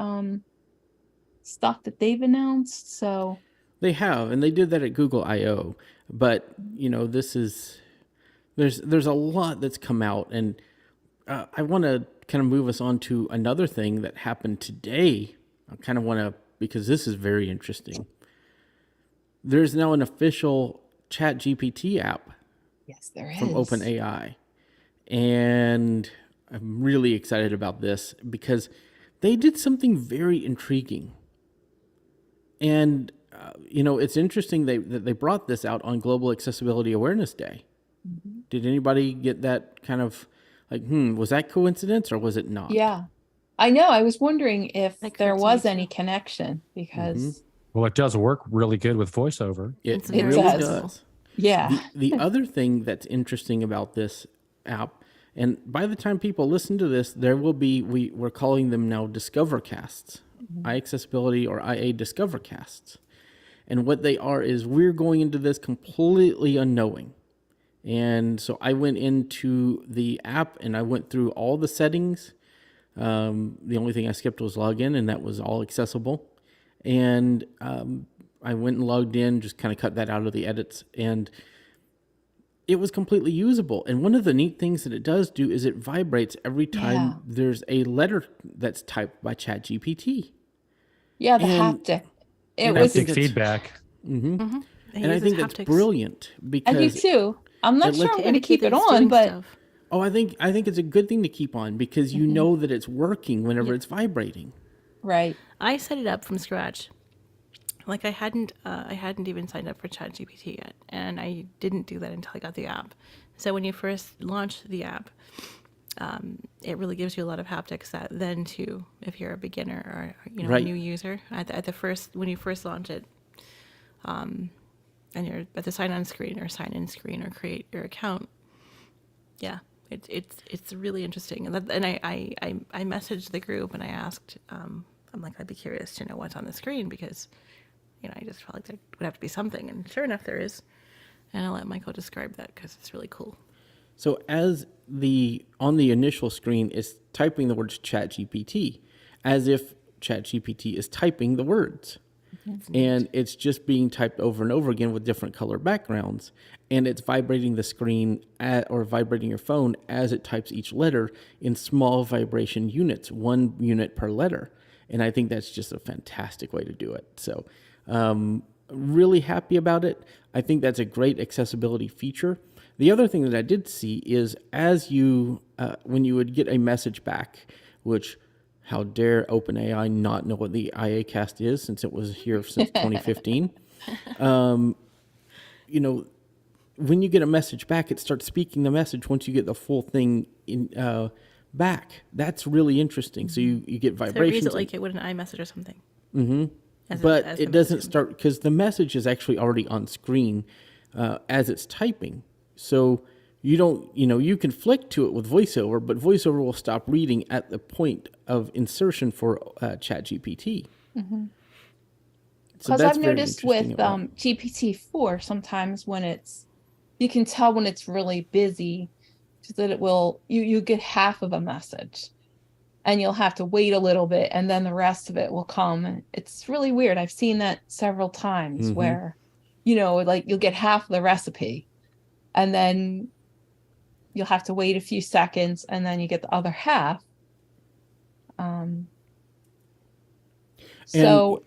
stuff that they've announced. So They have, and they did that at Google I/O. But this is there's a lot that's come out, and I want to kind of move us on to another thing that happened today. I kind of want to because this is very interesting. There's now an official Chat GPT app yes, there is. from OpenAI, and I'm really excited about this because they did something very intriguing. And it's interesting that they brought this out on Global Accessibility Awareness Day. Did anybody get that kind of like, was that coincidence or was it not? Yeah. I know. I was wondering if That there occurred to was me any too. connection because Well, it does work really good with voiceover. It It's very really does. does. yeah. The other thing that's interesting about this app, and by the time people listen to this, there will be we're calling them now Discover Casts, iAccessibility or IA Discover Casts, and what they are is we're going into this completely unknowing. And so I went into the app and I went through all the settings. The only thing I skipped was login, and that was all accessible. And I went and logged in, just kind of cut that out of the edits, and it was completely usable. And one of the neat things that it does do is it vibrates every time Yeah. there's a letter that's typed by ChatGPT. Yeah, the And- haptic. It and I was think Haptic that's- feedback. It And I uses think that's haptics brilliant I do because too. I'm not it sure lets- I'm to going to indicate keep that it it's on, doing but stuff. I think it's a good thing to keep on because you know that it's working whenever Yeah. it's vibrating. right. I set it up from scratch. Like I hadn't even signed up for ChatGPT yet, and I didn't do that until I got the app. So when you first launch the app, it really gives you a lot of haptics that then too, if you're a beginner or Right. a new user at the first when you first launch it, and you're at the sign on screen or sign in screen or create your account. Yeah, it's really interesting. And I messaged the group and I asked, I'm like, I'd be curious to know what's on the screen because, I just felt like there would have to be something. And sure enough, there is. And I'll let Michael describe that because it's really cool. So as on the initial screen is typing the words ChatGPT, as if ChatGPT is typing the words. And it's just being typed over and over again with different color backgrounds. And it's vibrating the screen or vibrating your phone as it types each letter in small vibration units, 1 unit per letter. And I think that's just a fantastic way to do it. So really happy about it. I think that's a great accessibility feature. The other thing that I did see is as you, when you would get a message back, which how dare OpenAI not know what the iACast is since it was here since 2015. When you get a message back, it starts speaking the message once you get the full thing in back. That's really interesting. So you get So it vibrations. reads it like it would an iMessage or something. But as it the doesn't message- start because the message is actually already on screen as it's typing. So you don't, you can flick to it with VoiceOver, but VoiceOver will stop reading at the point of insertion for ChatGPT. So Because that's I've very noticed interesting with about it. GPT-4, sometimes when you can tell when it's really busy, so that it will, you get half of a message and you'll have to wait a little bit and then the rest of it will come. It's really weird. I've seen that several times where, like you'll get half the recipe and then, you'll have to wait a few seconds and then you get the other half. So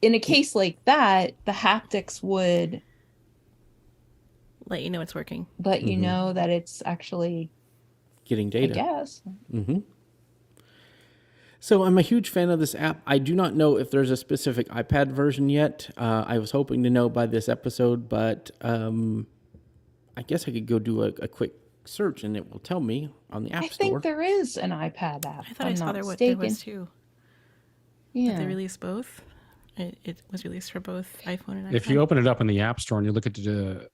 in a case like that, the haptics would Let you know it's working. let you know that it's actually, Getting I data. guess. So I'm a huge fan of this app. I do not know if there's a specific iPad version yet. I was hoping to know by this episode, but I guess I could go do a quick search and it will tell me on the App I Store. think there is an iPad app. I thought I'm I saw not there mistaken. was too. Yeah. They released both. It was released for both iPhone and iPad. If you open it up in the App Store and you look at the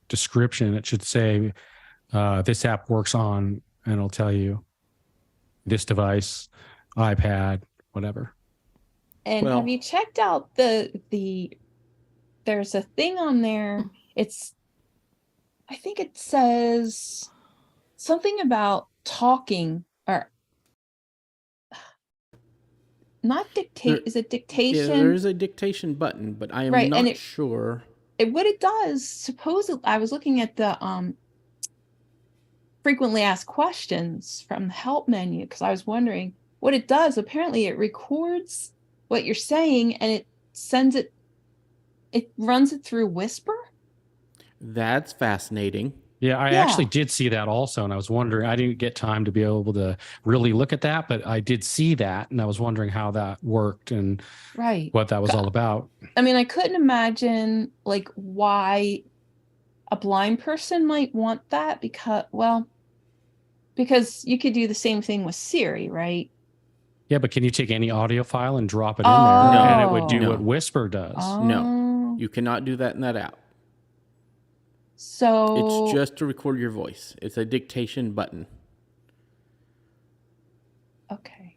description, it should say this app works on, and it'll tell you this device, iPad, whatever. And Well- have you checked out the there's a thing on there. I think it says something about talking or not dictate. Is it Yeah, dictation? there is a dictation button, but I am Right, and not sure. What it does, supposedly, I was looking at the frequently asked questions from the help menu because I was wondering what it does. Apparently, it records what you're saying and it sends it. It runs it through Whisper. That's fascinating. Yeah, I Yeah. actually did see that also, and I was wondering, I didn't get time to be able to really look at that, but I did see that, and I was wondering how that worked and Right. what that was all about. I mean, I couldn't imagine like why a blind person might want that because you could do the same thing with Siri, right? Yeah, but can you take any audio file and drop it in there, and it would do No. what Whisper does? Oh, You cannot do that in that app. so It's just to record your voice. It's a dictation button. okay.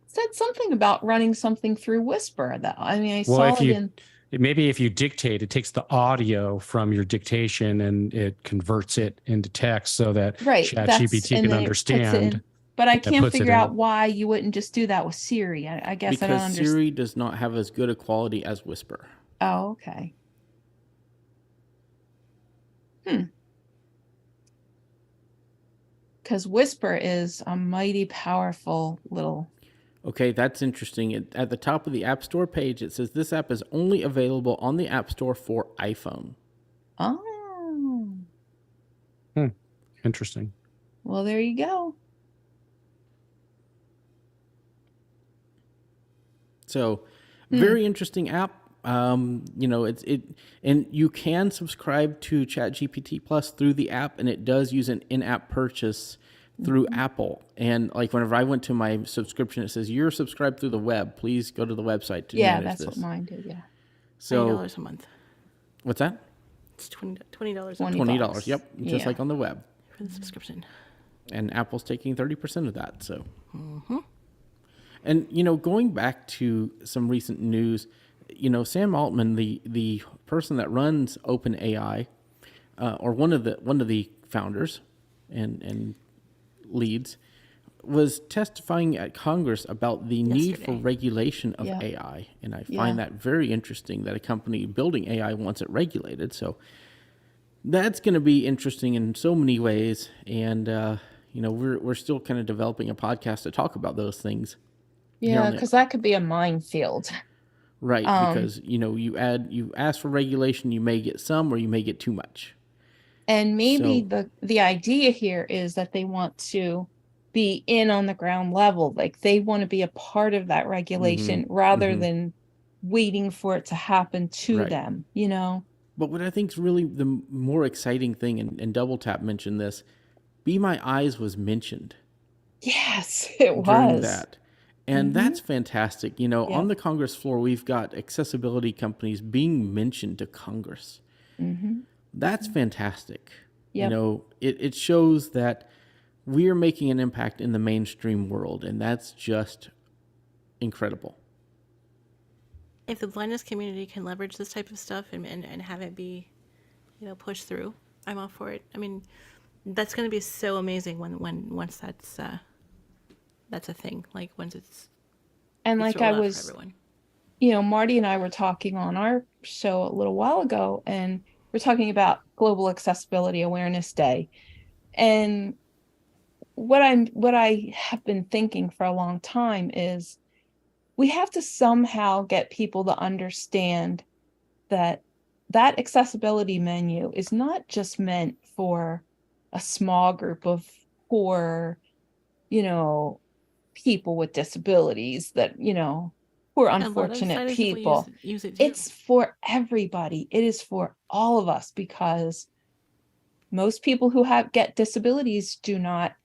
It said something about running something through Whisper. That I mean, I Well, saw if it you- in. Maybe if you dictate, it takes the audio from your dictation and it converts it into text so that Right, ChatGPT and can then it puts it understand. in. But I can't puts it figure in. out why you wouldn't just do that with Siri. I guess I don't Because understand. Siri does not have as good a quality as Whisper. Oh, okay. Because Whisper is a mighty powerful little. Okay, that's interesting. At the top of the App Store page, it says this app is only available on the App Store for iPhone. Oh, Interesting. well, there you go. So, very interesting app. And you can subscribe to ChatGPT Plus through the app, and it does use an in-app purchase through Apple. And like whenever I went to my subscription, it says you're subscribed through the web. Please go to the website to Yeah, manage that's this. what mine did. Yeah. So $20 a month. what's that? It's $20 a month $20. Yep, just Yeah. like on the web. for the subscription. And Apple's taking 30% of that. So, and going back to some recent news, Sam Altman, the person that runs OpenAI, or one of the founders and leads, was testifying at Congress about the need for Yesterday. regulation of Yeah. AI, and I Yeah. find that very interesting that a company building AI wants it regulated. So that's going to be interesting in so many ways, and we're still kind of developing a podcast to talk about those things. Yeah, on the- because that could be a minefield. Right, because you ask for regulation, you may get some or you may get too much. And maybe So- the idea here is that they want to be in on the ground level. Like they want to be a part of that regulation rather than waiting for it to happen to Right. them, But what I think is really the more exciting thing, and Double Tap mentioned this, Be My Eyes was mentioned Yes, it during was. that. And that's fantastic. Yeah. On the Congress floor, we've got accessibility companies being mentioned to Congress. That's fantastic. Yep. It shows that we are making an impact in the mainstream world, and that's just incredible. If the blindness community can leverage this type of stuff and have it be, pushed through, I'm all for it. I mean, that's going to be so amazing once that's a thing. Like once it's And like I rolled out for was, everyone. Marty and I were talking on our show a little while ago, and we're talking about Global Accessibility Awareness Day. And what I have been thinking for a long time is we have to somehow get people to understand that that accessibility menu is not just meant for a small group of poor, you know, people with disabilities that, poor A lot of unfortunate sighted people people. use it too. It's for everybody. It is for all of us, because most people who get disabilities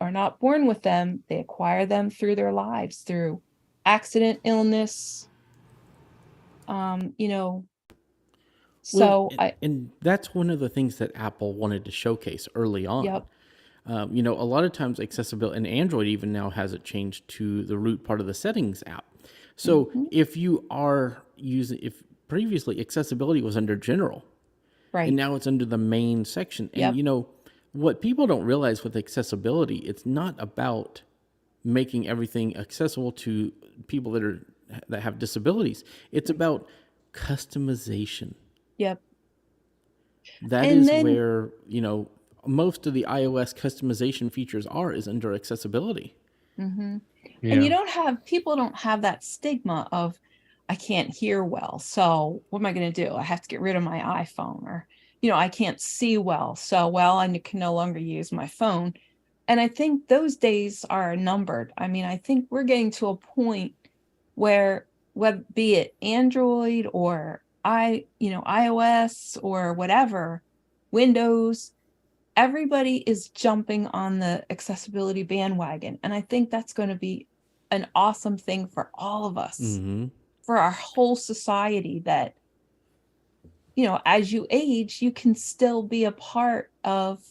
are not born with them. They acquire them through their lives, through accident, illness, you know. Well, So I, and that's one of the things that Apple wanted to showcase early on. yep. A lot of times accessibility, and Android even now has it changed to the root part of the settings app. So Mhm. if you are if previously accessibility was under general, Right. and now it's under the main section. Yep. And what people don't realize with accessibility, it's not about making everything accessible to people that have disabilities. It's about customization. Yep. That And is then, where, most of the iOS customization features is under accessibility. mhm. And Yeah. people don't have that stigma of, I can't hear well, so what am I going to do? I have to get rid of my iPhone, or, I can't see well, so, well, I can no longer use my phone. And I think those days are numbered. I mean, I think we're getting to a point where, be it Android or iOS or whatever, Windows, everybody is jumping on the accessibility bandwagon. And I think that's going to be an awesome thing for all of us, Mm-hmm. for our whole society, that, as you age, you can still be a part of,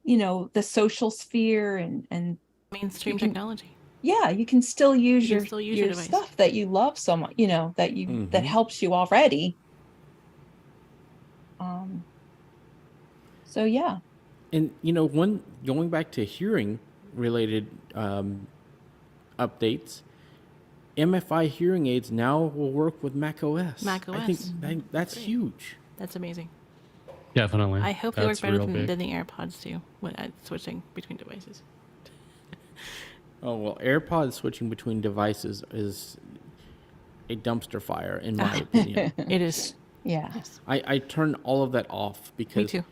the social sphere, and Mainstream you can, technology. yeah, you can still use You can still use your device. stuff that you love so much, that Mm-hmm. helps you already. So yeah. And going back to hearing related updates, MFI hearing aids now will work with Mac OS. Mac I think OS. that's Great. huge. That's amazing. Definitely. I hope they work That's better real big. than the AirPods do when switching between devices. Oh, well, AirPods switching between devices is a dumpster fire, in my opinion. It is. Yeah. Yes. I turn all of that off Me because too.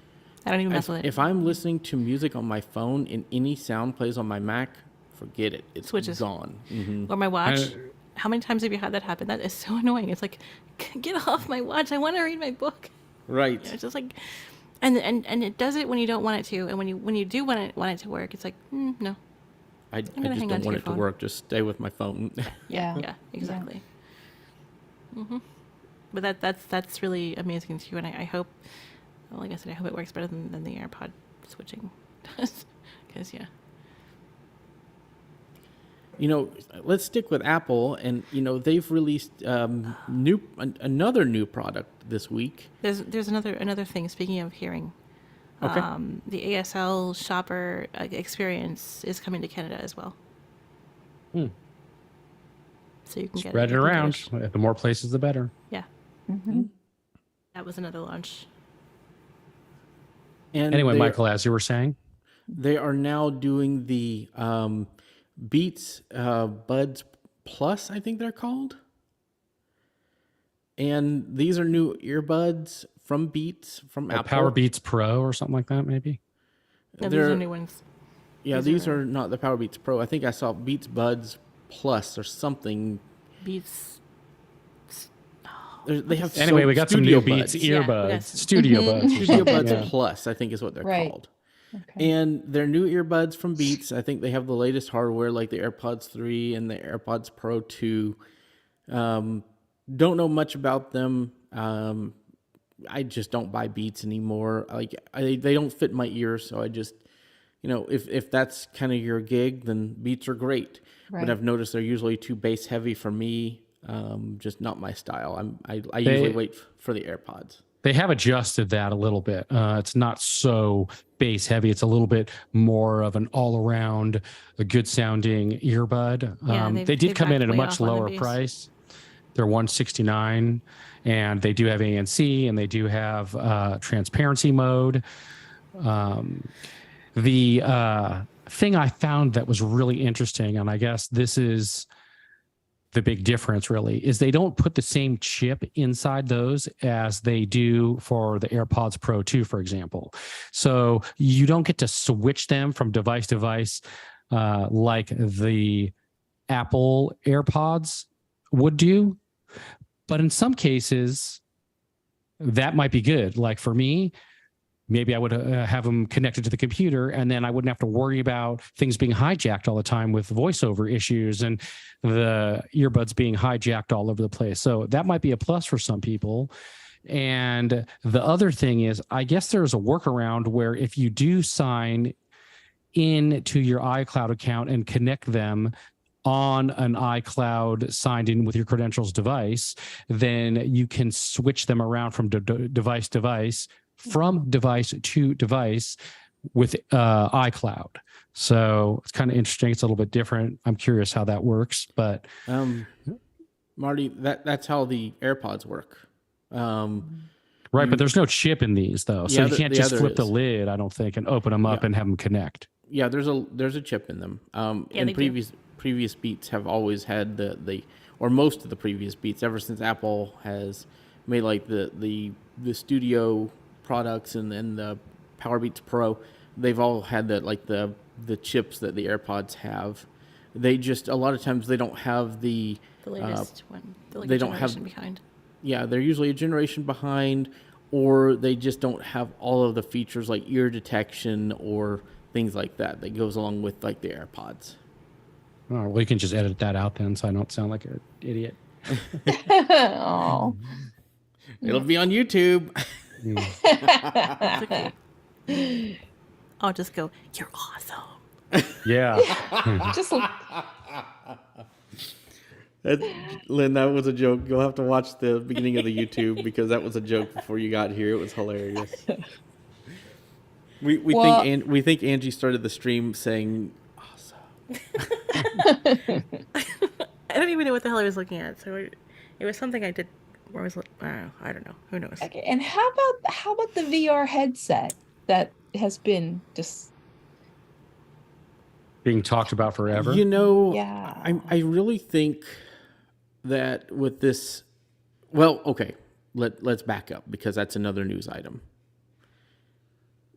I don't even mess with it. if I'm listening to music on my phone and any sound plays on my Mac, forget it. It's Switches. gone. Mm-hmm. Or my watch. How many times have you had that happen? That is so annoying. It's like, get off my watch. I want to read my book. Right. It's just like, and it does it when you don't want it to, and when you do want it to work, it's like, no. I just hang on don't to want your it to phone. work. Just stay with my phone. Yeah, exactly. But that's really amazing too, and I hope, well, like I said, I hope it works better than the AirPod switching does, because yeah. Let's stick with Apple, and they've released another new product this week. There's another thing. Speaking of hearing, Okay. the ASL shopper experience is coming to Canada as well. So you can Spread it around. The more places, the better. Yeah. Mm-hmm. That was another launch. And Anyway, Michael, as you were saying, they are now doing the Beats Buds Plus, I think they're called. And these are new earbuds from Beats, from Apple. Power Beats Pro or something like that, maybe. No, these are new ones. Yeah, these are not the Power Beats Pro. I think I saw Beats Buds Plus or something. Beats. They have Anyway, we got some new Beats buds. earbuds, Studio Buds. or Studio something, Buds yeah. Plus, I think is what they're Right. called. Okay. And they're new earbuds from Beats. I think they have the latest hardware, like the AirPods 3 and the AirPods Pro 2. Don't know much about them. I just don't buy Beats anymore. They don't fit my ears, so I just, if that's kind of your gig, then Beats are great. Right. But I've noticed they're usually too bass heavy for me. Just not my style. I usually wait for the AirPods. They have adjusted that a little bit. It's not so bass heavy. It's a little bit more of an all around, a good sounding earbud. Yeah, they did come in at a backed way much off on the lower bass. price. They're $169, and they do have ANC, and they do have transparency mode. The thing I found that was really interesting, and I guess this is the big difference really, is they don't put the same chip inside those as they do for the AirPods Pro 2, for example. So you don't get to switch them from device to device like the Apple AirPods would do. But in some cases, that might be good. Like for me, maybe I would have them connected to the computer, and then I wouldn't have to worry about things being hijacked all the time with voiceover issues and the earbuds being hijacked all over the place. So that might be a plus for some people. And the other thing is, I guess there's a workaround where if you do sign into your iCloud account and connect them on an iCloud signed in with your credentials device, then you can switch them around from device to device, from device to device with iCloud. So it's kind of interesting. It's a little bit different. I'm curious how that works, but Marty, that's how the AirPods work. Right, but there's no chip in these though, so you can't just flip the lid, I don't think, and open them up and have them connect. Yeah, there's a chip in them. And previous Beats have always had the or most of the previous Beats ever since Apple has made like the studio products and then the Power Beats Pro. They've all had the chips that the AirPods have. They just a lot of times they don't have the latest one. They don't have behind. Yeah, they're usually a generation behind, or they just don't have all of the features like ear detection or things like that goes along with like the AirPods. Oh, well, you can just edit that out then, so I don't sound like an idiot. Oh. It'll be on YouTube. Okay. I'll just go, "You're awesome." Yeah. Just Lynn, that was a joke. You'll have to watch the beginning of the YouTube because that was a joke before you got here. It was hilarious. We think Angie started the stream saying awesome. I don't even know what the hell I was looking at. So it was something I did. Where was I don't know. Who knows? okay. And how about the VR headset that has been just being talked about forever? Yeah. I really think that with this, well, okay, let's back up because that's another news item.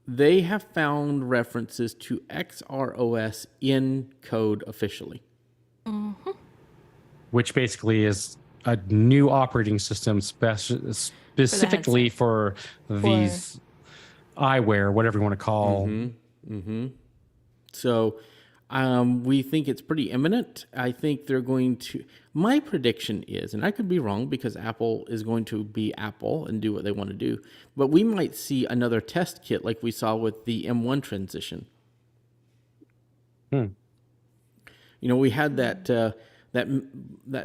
They have found references to XROS in code officially. Mm-hmm. Which basically is a new operating system specifically for these eyewear, whatever you want to call. So we think it's pretty imminent. I think they're going to, my prediction is, and I could be wrong because Apple is going to be Apple and do what they want to do, but we might see another test kit like we saw with the M1 transition. We had that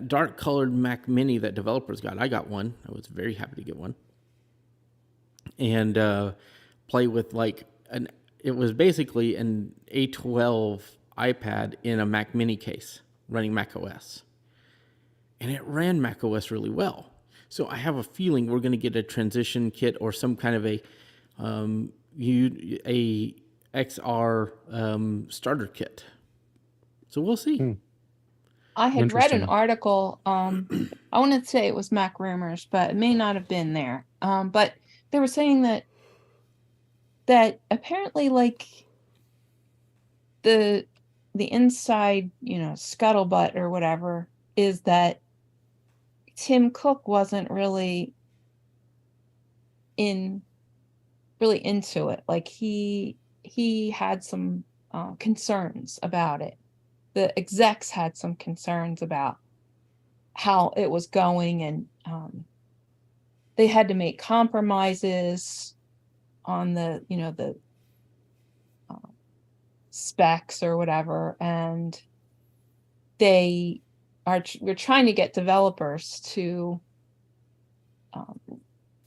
dark colored Mac Mini that developers got. I got one. I was very happy to get one. And play with it was basically an A12 iPad in a Mac Mini case running Mac OS. And it ran Mac OS really well. So I have a feeling we're going to get a transition kit or some kind of a XR starter kit. So we'll see. I had read an article. I want to say it was Mac Rumors, but it may not have been there. But they were saying that apparently, like the inside, scuttlebutt or whatever, is that Tim Cook wasn't really into it. Like he had some concerns about it. The execs had some concerns about how it was going, and they had to make compromises on the specs or whatever, and we're trying to get developers to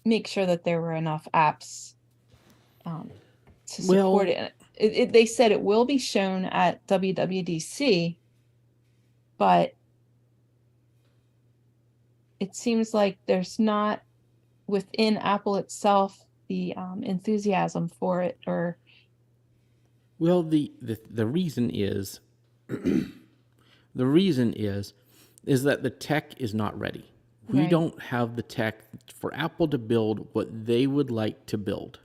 make sure that there were enough apps to support it. They said it will be shown at WWDC, but it seems like there's not within Apple itself the enthusiasm for it, or Well, the reason is the reason is that the tech is not ready. We Right. don't have the tech for Apple to build what they would like to build.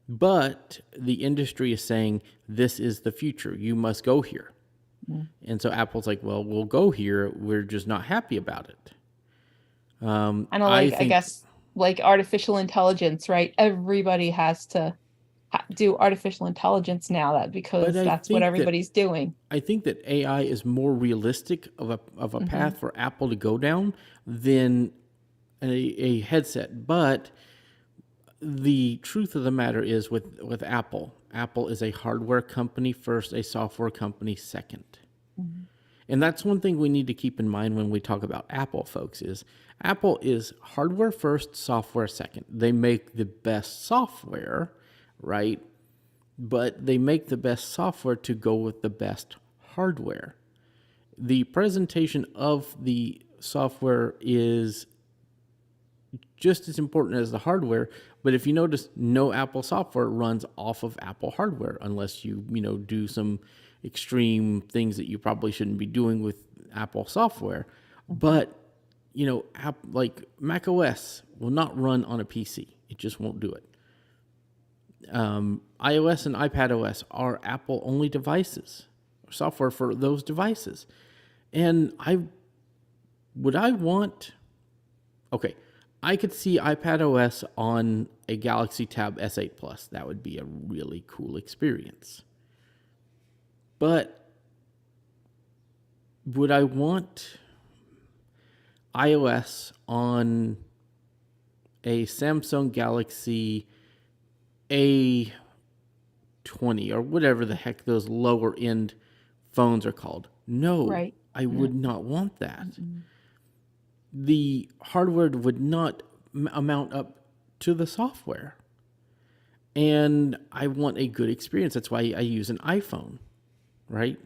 But the industry is saying this is the future. You must go here. Mm. And so Apple's like, well, we'll go here. We're just not happy about it. I know, I like, I think, guess, like artificial intelligence, right? Everybody has to do artificial intelligence now, that but because that's what everybody's doing. I think that AI is more realistic of a Hmm. path for Apple to go down than a headset. But the truth of the matter is with Apple, Apple is a hardware company first, a software company second. Mhm. And that's one thing we need to keep in mind when we talk about Apple, folks, is Apple is hardware first, software second. They make the best software, right? But they make the best software to go with the best hardware. The presentation of the software is just as important as the hardware, but if you notice, no Apple software runs off of Apple hardware unless you do some extreme things that you probably shouldn't be doing with Apple software. But like Mac OS will not run on a PC. It just won't do it. iOS and iPad OS are Apple only devices, software for those devices. And I want, okay, I could see iPad OS on a Galaxy Tab S8 Plus. That would be a really cool experience. But would I want iOS on a Samsung Galaxy A20 or whatever the heck those lower end phones are called? No, Right. I would not want that. Mm-mm. The hardware would not amount up to the software. And I want a good experience. That's why I use an iPhone, right?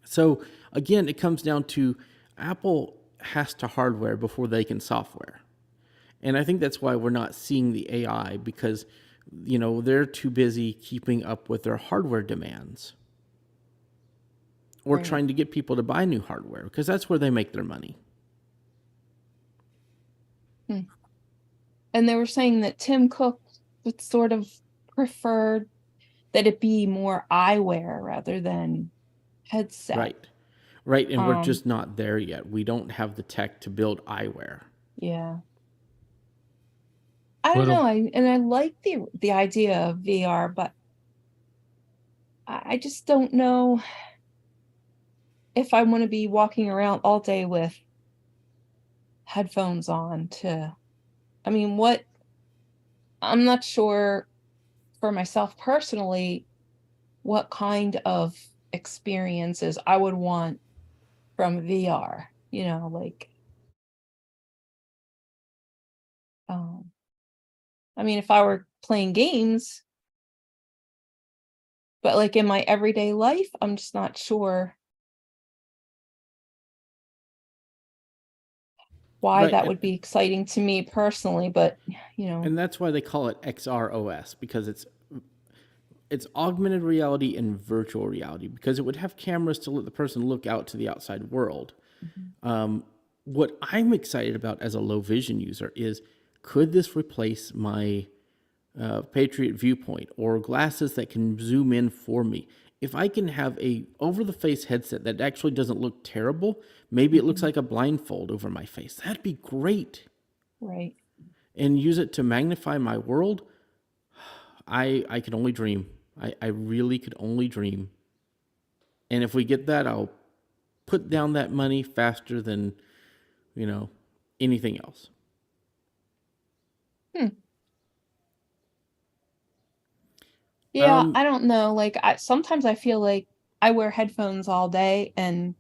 So again, it comes down to Apple has to hardware before they can software. And I think that's why we're not seeing the AI, because they're too busy keeping up with their hardware demands or Right. trying to get people to buy new hardware, because that's where they make their money. Hmm. And they were saying that Tim Cook would sort of prefer that it be more eyewear rather than headset. Right. Right. And we're Um, just not there yet. We don't have the tech to build eyewear. yeah. I don't Little, know. I like the idea of VR, but I just don't know if I want to be walking around all day with headphones on I mean, I'm not sure for myself personally what kind of experiences I would want from VR, like, um, I mean, if I were playing games, but like in my everyday life, I'm just not sure why Right. that would be exciting to me personally, but And that's why they call it XROS, because it's augmented reality and virtual reality, because it would have cameras to let the person look out to the outside world. Mhm. What I'm excited about as a low vision user is, could this replace my Patriot Viewpoint or glasses that can zoom in for me? If I can have a over the face headset that actually doesn't look terrible, maybe it looks Mhm. like a blindfold over my face. That'd be great. Right. And use it to magnify my world. I could only dream. I really could only dream. And if we get that, I'll put down that money faster than, you know, anything else. Hmm. Yeah, Um, I don't know. Like, sometimes I feel like I wear headphones all day, and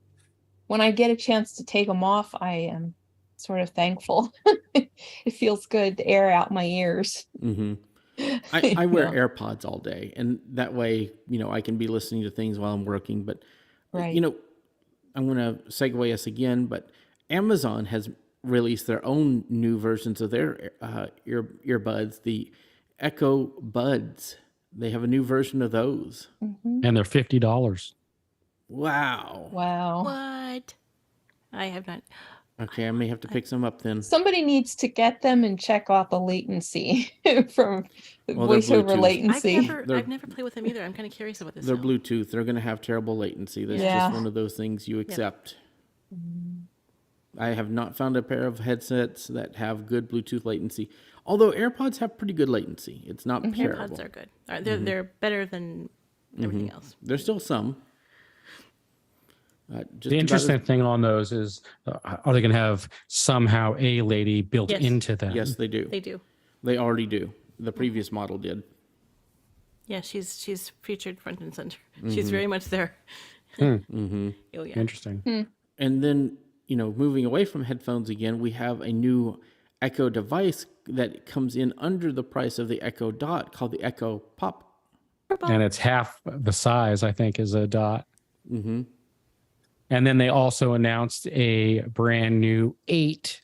when I get a chance to take them off, I am sort of thankful. It feels good to air out my ears. mhm. You I wear know, AirPods all day, and that way, I can be listening to things while I'm working. But, you right. know, I'm going to segue us again, but Amazon has released their own new versions of their earbuds, the Echo Buds. They have a new version of those. Mhm. And they're $50. Wow. Wow. What? I have not. Okay, I may have to pick some up then. Somebody needs to get them and check out the latency from the Well, they're voiceover Bluetooth. latency. I've never played with them either. I'm kind of curious about this. They're now. Bluetooth. They're going to have terrible latency. That's Yeah. just one of those things you accept. I have not found a pair of headsets that have good Bluetooth latency. Although AirPods have pretty good latency. It's not terrible. AirPods are good. They're better than everything else. There's still some. Just The about interesting thing on those is, are they going to have somehow a lady built Yes. into them? Yes, they do. They do. They already do. The previous model did. Yeah, she's featured front and center. She's very much there. Mm-hmm. Oh yeah. Interesting. And then, moving away from headphones again, we have a new Echo device that comes in under the price of the Echo Dot called the Echo Pop. And it's half the size, I think, is a Dot. Mm-hmm. And then they also announced a brand new 8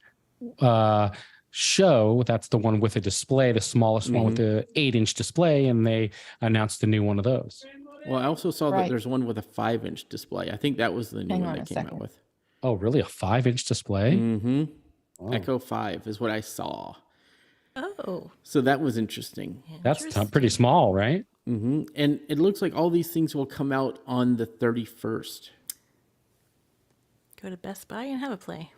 show. That's the one with a display, the smallest one with the 8-inch display. And they announced a new one of those. Well, I also saw that Right. there's one with a 5-inch display. I think that was the new Hang one on they a came out second. with. Oh, really? A 5-inch display? Mm-hmm. Wow. Echo 5 is what I saw. Oh. So that was interesting. That's Interesting. pretty small, right? Mm-hmm. And it looks like all these things will come out on the 31st. Go to Best Buy and have a play.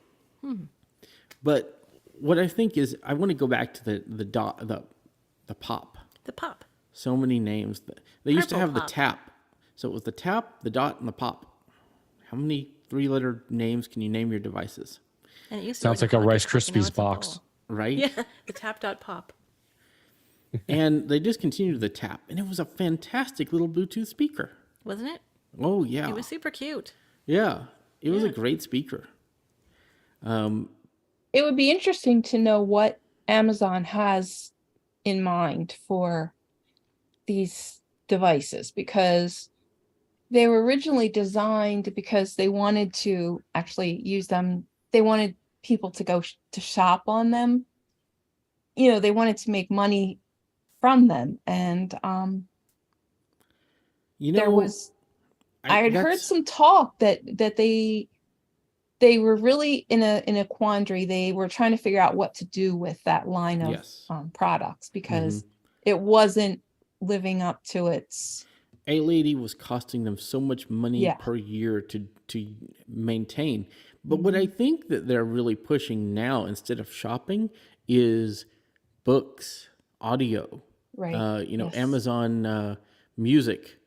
But what I think is, I want to go back to the dot, the pop. The pop. So many names. They used to Purple have the pop. tap. So it was the tap, the dot, and the pop. How many 3-letter names can you name your devices? And it used to Sounds be like a pocket Rice click, and now Krispies it's a box. ball. Right? Yeah, the tap dot pop. And they discontinued the tap, and it was a fantastic little Bluetooth speaker. Wasn't it? Oh yeah, It was super cute. yeah. It was a Yeah. great speaker. It would be interesting to know what Amazon has in mind for these devices, because they were originally designed because they wanted to actually use them. They wanted people to go to shop on them. They wanted to make money from them. And there was, I had heard that's- some talk that they were really in a quandary. They were trying to figure out what to do with that line of Yes. products, because it wasn't living up to its. A-Lady was costing them so much money Yeah. per year to maintain. But what I think that they're really pushing now, instead of shopping, is books, audio, Right. Yes. Amazon Music,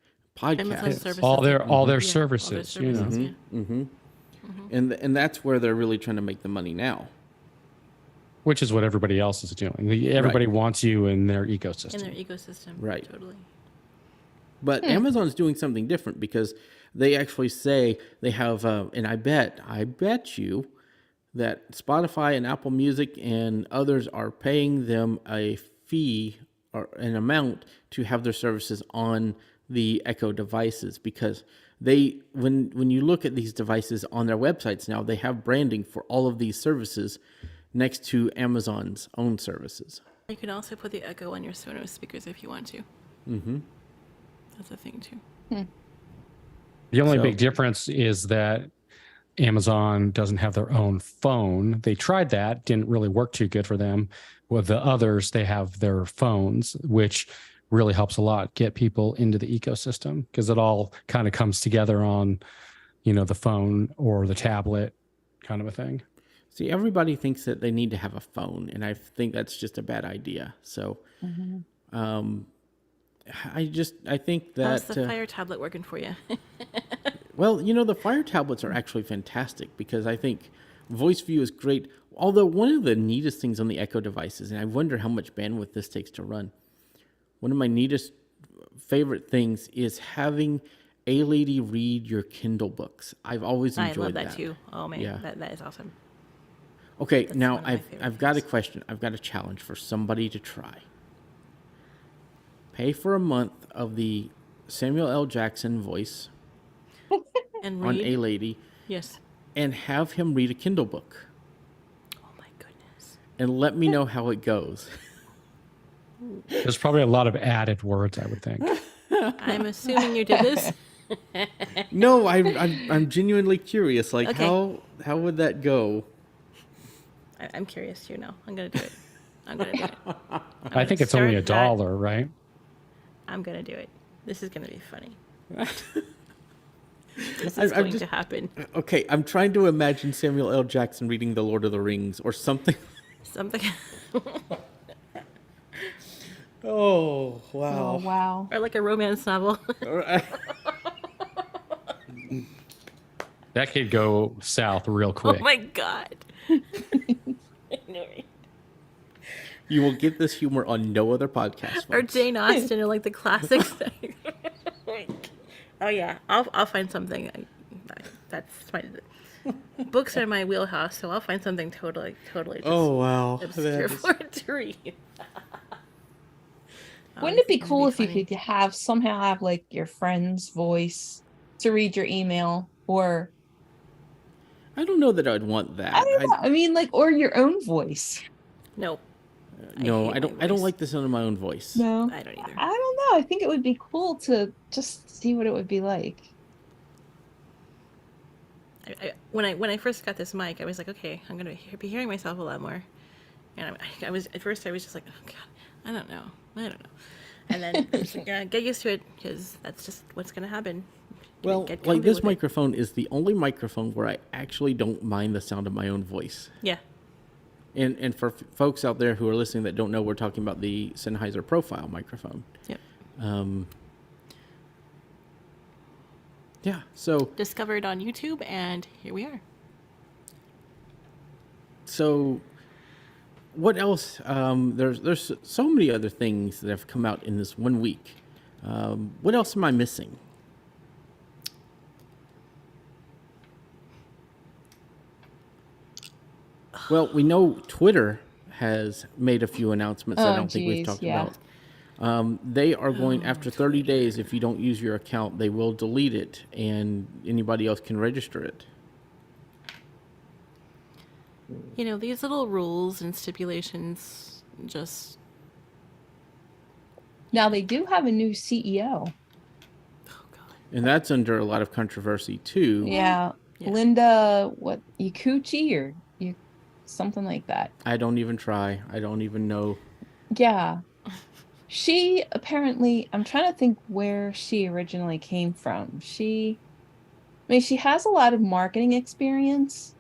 Amazon podcasts, services. All their Yeah, all their services, you know. services, yeah. and that's where they're really trying to make the money now. Which is what everybody else is doing. Everybody wants you in their ecosystem. In their ecosystem. Right. Totally. But Amazon's doing something different, because they actually say they have, and I bet you that Spotify and Apple Music and others are paying them a fee or an amount to have their services on the Echo devices, because they, when you look at these devices on their websites now, they have branding for all of these services next to Amazon's own services. You can also put the Echo on your Sonos speakers if you want to. Mm-hmm. That's a thing too. The only So- big difference is that Amazon doesn't have their own phone. They tried that, didn't really work too good for them. With the others, they have their phones, which really helps a lot get people into the ecosystem, because it all kind of comes together on, the phone or the tablet kind of a thing. See, everybody thinks that they need to have a phone, and I think that's just a bad idea. So, I think How's that, the Fire tablet working for you? well, the Fire tablets are actually fantastic, because I think voice view is great. Although one of the neatest things on the Echo devices, and I wonder how much bandwidth this takes to run, one of my neatest favorite things is having A-Lady read your Kindle books. I've always I enjoyed love that too. Oh man, Yeah. that is awesome. Okay, That's now one of my I've favorite got a things. question. I've got a challenge for somebody to try. Pay for a month of the Samuel L. Jackson voice And on read. A-Lady, Yes. and have him read a Kindle book, Oh my goodness. and let me know how it goes. There's probably a lot of added words, I would think. I'm assuming you did this. No, I'm genuinely curious. Like, Okay. how would that go? I'm curious too now. I'm gonna do it. I'm gonna do it. I think it's only start that. $1, right? I'm gonna do it. This is gonna be funny. This I'm is going just- to happen. Okay, I'm trying to imagine Samuel L. Jackson reading The Lord of the Rings or something. Something, Oh, Oh wow. wow. or like a romance novel. That could go south real Oh quick. my god. I know, right? You will get this humor on no other podcast. Or folks. Jane Austen, or like the classics. Oh yeah, I'll find something. That's my books are my wheelhouse, so I'll find something totally just Oh, wow. obscure That is- for it to read. Wouldn't it be This is gonna cool if funny. you could somehow have like your friend's voice to read your email, or I don't know that I'd want that. I don't know. I mean, like, or your own voice. No, No, hate I don't. my I don't voice. like the sound of my own voice. No, I don't either. I don't know. I think it would be cool to just see what it would be like. When I first got this mic, I was like, okay, I'm gonna be hearing myself a lot more. And I was at first I was just like, oh god, I don't know. And then I was like, yeah, get used to it, because that's just what's gonna happen. Well, Get like comfy this with it. microphone is the only microphone where I actually don't mind the sound of my own voice. Yeah. And for folks out there who are listening that don't know, we're talking about the Sennheiser Profile microphone. Yep. Yeah. So Discovered on YouTube, and here we are. so what else? There's so many other things that have come out in this 1 week. What else am I missing? Well, we know Twitter has made a few announcements I Oh, don't think we've geez, talked yeah. about. They are going, after 30 days, if you don't use your account, they will delete it and anybody else can register it. You know, these little rules and stipulations just, Now they do have a new CEO. oh god. And that's under a lot of controversy, too. Yeah, Yeah. Linda, what, Yakuchi or you, something like that. I don't even try. I don't even know. Yeah. She apparently, I'm trying to think where she originally came from. She has a lot of marketing experience.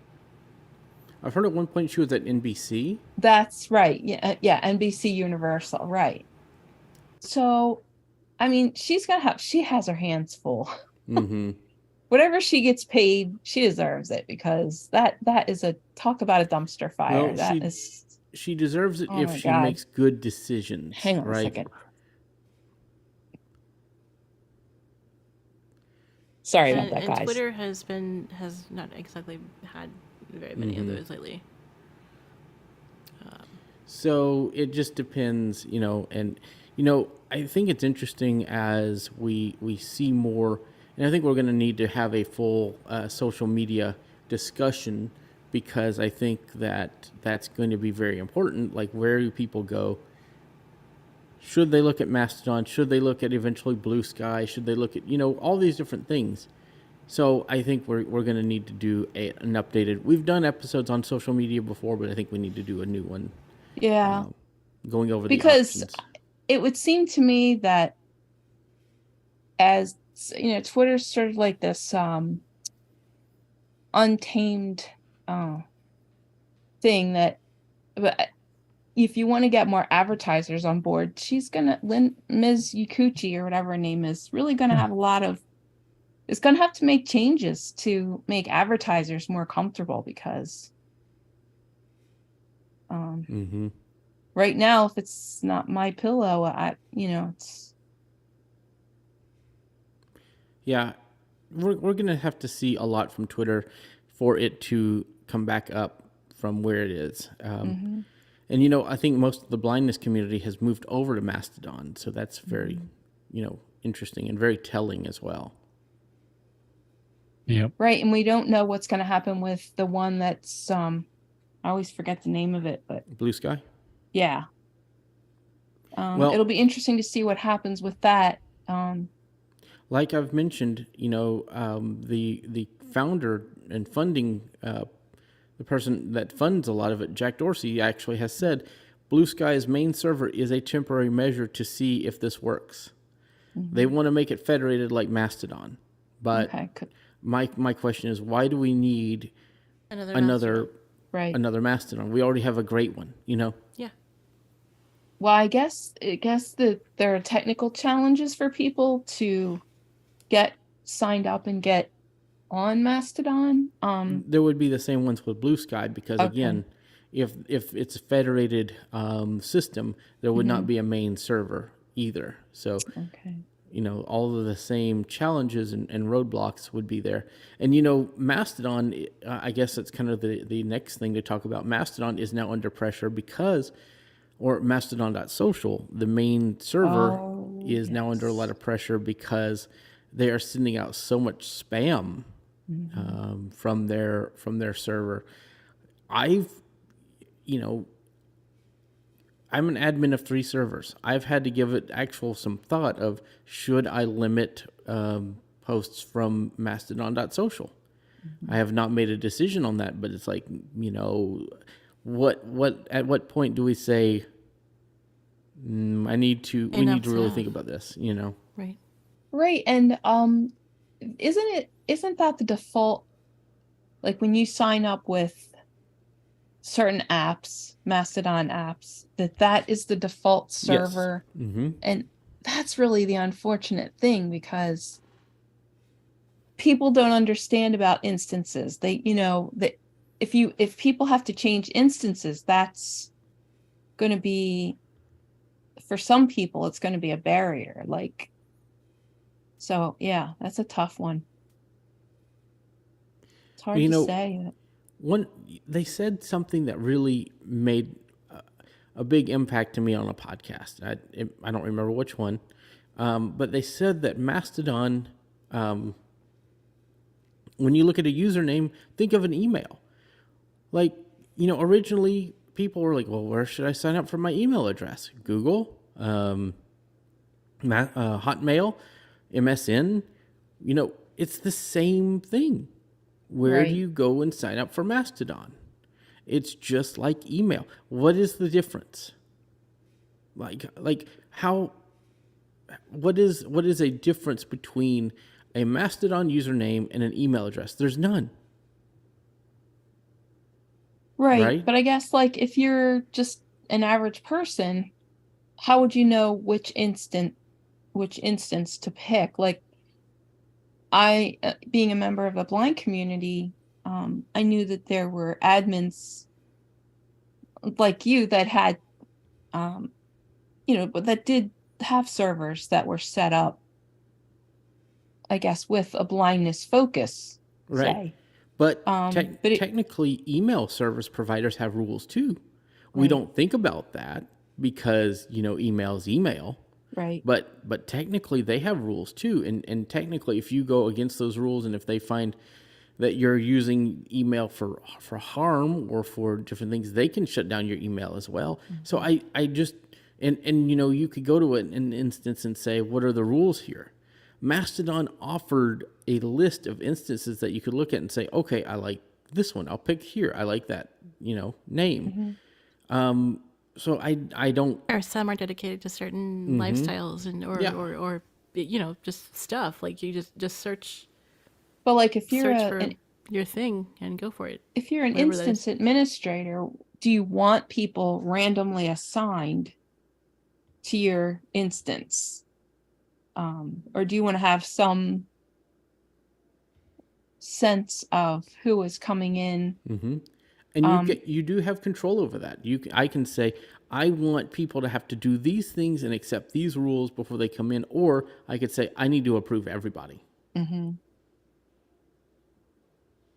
I've heard at one point she was at NBC. That's right. Yeah, NBC Universal, right. So, I mean, she has her hands full. Mm-hmm. Whatever she gets paid, she deserves it, because that is a talk about a dumpster fire. Well, she deserves it Oh if my she God. makes good decisions. Hang on right? a second. Sorry about that, And guys. Twitter has not exactly had very many of those lately. So it just depends, and I think it's interesting as we see more, and I think we're going to need to have a full social media discussion, because I think that's going to be very important. Like, where do people go? Should they look at Mastodon? Should they look at eventually Blue Sky? Should they look at all these different things? So I think we're going to need to do an updated. We've done episodes on social media before, but I think we need to do a new one. Yeah. Going over Because the options. It would seem to me that, as Twitter's sort of like this untamed thing that, but if you want to get more advertisers on board, Ms. Yakuchi, or whatever her name is, really going to have it's going to have to make changes to make advertisers more comfortable, because right now, if it's not my pillow, it's. Yeah, we're going to have to see a lot from Twitter for it to come back up from where it is. And, I think most of the blindness community has moved over to Mastodon. So that's very, interesting and very telling as well. Yep. Right. And we don't know what's going to happen with the one that's, I always forget the name of it, but Blue Sky? yeah. Well, It'll be interesting to see what happens with that. like I've mentioned, the founder and funding, the person that funds a lot of it, Jack Dorsey, actually has said Blue Sky's main server is a temporary measure to see if this works. They want to make it federated like Mastodon, but Okay, my question is, why do we need Another another right. another Mastodon? We already have a great one, Yeah. Well, I guess that there are technical challenges for people to get signed up and get on Mastodon. There would be the same ones with Blue Sky because Okay. again, if it's a federated system, there would not be a main server either. So Okay. all of the same challenges and roadblocks would be there. And Mastodon, I guess that's kind of the next thing to talk about. Mastodon is now under pressure or Mastodon.social, the main server, is now under a lot of pressure because they are sending out so much spam from their server. I'm an admin of 3 servers. I've had to give it some thought of, should I limit posts from Mastodon.social. I have not made a decision on that, but it's like, at what point do we say, we need to really think about this, Right. Right. And isn't that the default, like when you sign up with certain apps, Mastodon apps, that is the default server? Yes. Mm-hmm. And that's really the unfortunate thing, because people don't understand about instances. They, that if people have to change instances, that's going to be, for some people, it's going to be a barrier. So yeah, that's a tough one. It's hard to say. They said something that really made a big impact to me on a podcast. I don't remember which one, but they said that Mastodon, when you look at a username, think of an email. Originally people were like, well, where should I sign up for my email address? Google, Hotmail, MSN. It's the same thing. Where do you go and sign up for Mastodon? It's just like email. What is the difference? What is a difference between a Mastodon username and an email address? There's none. Right. But I guess if you're just an average person, how would you know which instance to pick? I, being a member of the blind community, I knew that there were admins like you that had, but that did have servers that were set up, I guess, with a blindness focus. Right. Say. But technically, email service providers have rules too. Right. We don't think about that because, email is email. Right. But technically, they have rules too. And technically, if you go against those rules and if they find that you're using email for harm or for different things, they can shut down your email as well. Mm-hmm. So I just, and you could go to an instance and say, what are the rules here? Mastodon offered a list of instances that you could look at and say, okay, I like this one. I'll pick here. I like that, name. Mm-hmm. So I don't. Or some are dedicated to certain lifestyles or just stuff. Like you just search. But if you're your thing and go for it. If you're an instance administrator, do you want people randomly assigned to your instance? Or do you want to have some sense of who is coming in? Mm-hmm. And you do have control over that. I can say, I want people to have to do these things and accept these rules before they come in, or I could say, I need to approve everybody. Mm-hmm.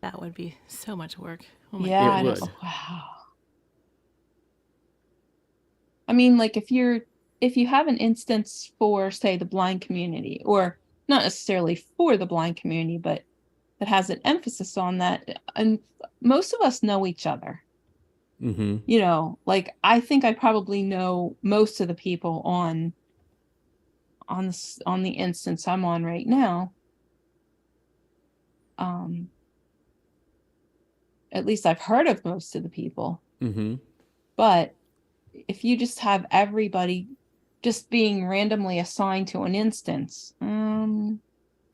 That would be so much work. Oh my God. It would. Wow. I mean, if you have an instance for, say, the blind community, or not necessarily for the blind community, but that has an emphasis on that, and most of us know each other. You know, like I think I probably know most of the people on the instance I'm on right now. At least I've heard of most of the people. But if you just have everybody just being randomly assigned to an instance, I don't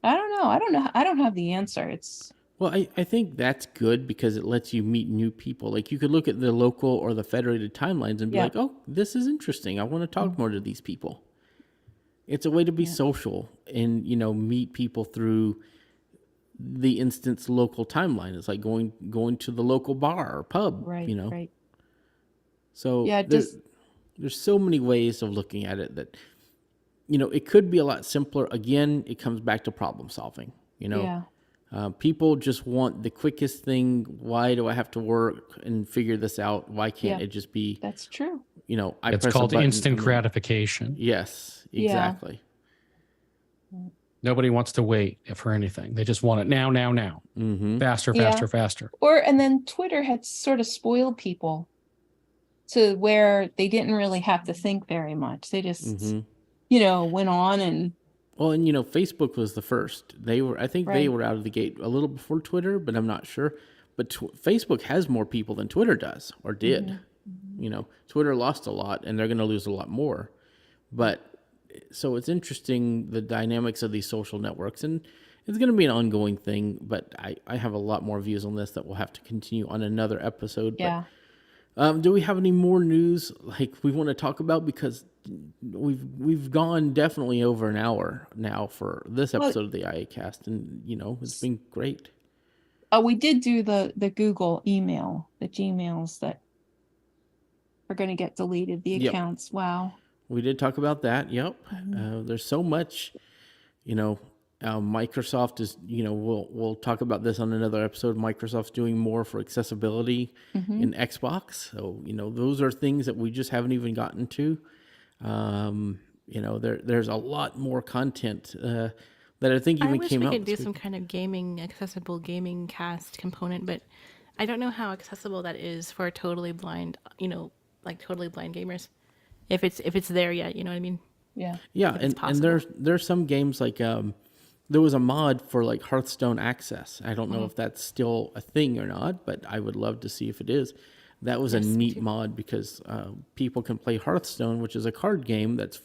know. I don't know. I don't have the answer. It's Well, I think that's good because it lets you meet new people. Like you could look at the local or the federated timelines and be Yeah. like, oh, this is interesting. I want to talk more to these people. It's a way to be social and, you know, meet people through the instance local timeline. It's like going to the local bar or pub, right, you know. right. So Yeah, there's so many ways of looking at it that, you know, it could be a lot simpler. Again, it comes back to problem solving, you know. Yeah. People just want the quickest thing. Why do I have to work and figure this out? Why can't Yeah. it just be, That's true. you know, I It's press a called button instant and then- gratification. Yes, Yeah. exactly. Nobody wants to wait for anything. They just want it now, now, now. Faster, Yeah. faster, faster. And then Twitter had sort of spoiled people to where they didn't really have to think very much. They just, you know, went on and Well, and you know, Facebook was the first. I think they Right. were out of the gate a little before Twitter, but I'm not sure. But Facebook has more people than Twitter does or did. You know, Twitter lost a lot, and they're going to lose a lot more. But so it's interesting the dynamics of these social networks, and it's going to be an ongoing thing. But I have a lot more views on this that we'll have to continue on another episode. yeah. But, do we have any more news like we want to talk about? Because we've gone definitely over an hour now for this episode of the iACast, and you know it's been great. Oh, we did do the Google email, the Gmails that are going to get deleted, the Yep. accounts. Wow. We did talk about that. Yep. There's so much, you know. Microsoft is, you know, we'll talk about this on another episode. Microsoft's doing more for accessibility in Xbox. So, you know, those are things that we just haven't even gotten to. You know, there's a lot more content that I think I even wish came we out. could do this some week. kind of accessible gaming cast component, but I don't know how accessible that is for totally blind, you know, like totally blind gamers. If it's there yet, you know what I mean? Yeah. Yeah, if it's and there's some games like there was a mod for like Hearthstone Access. I don't know if that's still a thing or not, but I would love to see if it is. That was a Yes, me neat too. mod because people can play Hearthstone, which is a card game that's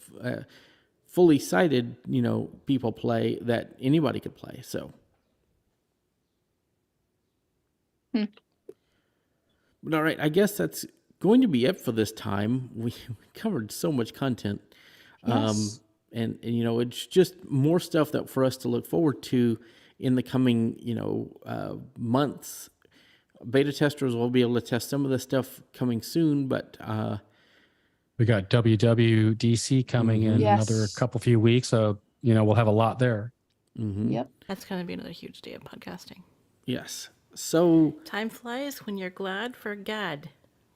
fully sighted. You know, people play that anybody could play. So, but all right, I guess that's going to be it for this time. We covered so much content. Yes. And you know, it's just more stuff that for us to look forward to in the coming, you know, months. Beta testers will be able to test some of the stuff coming soon, but We got WWDC coming in another Yes. couple few weeks. So, you know, we'll have a lot there. Yep. That's going to be another huge day of podcasting. yes. So Time flies when you're glad for God.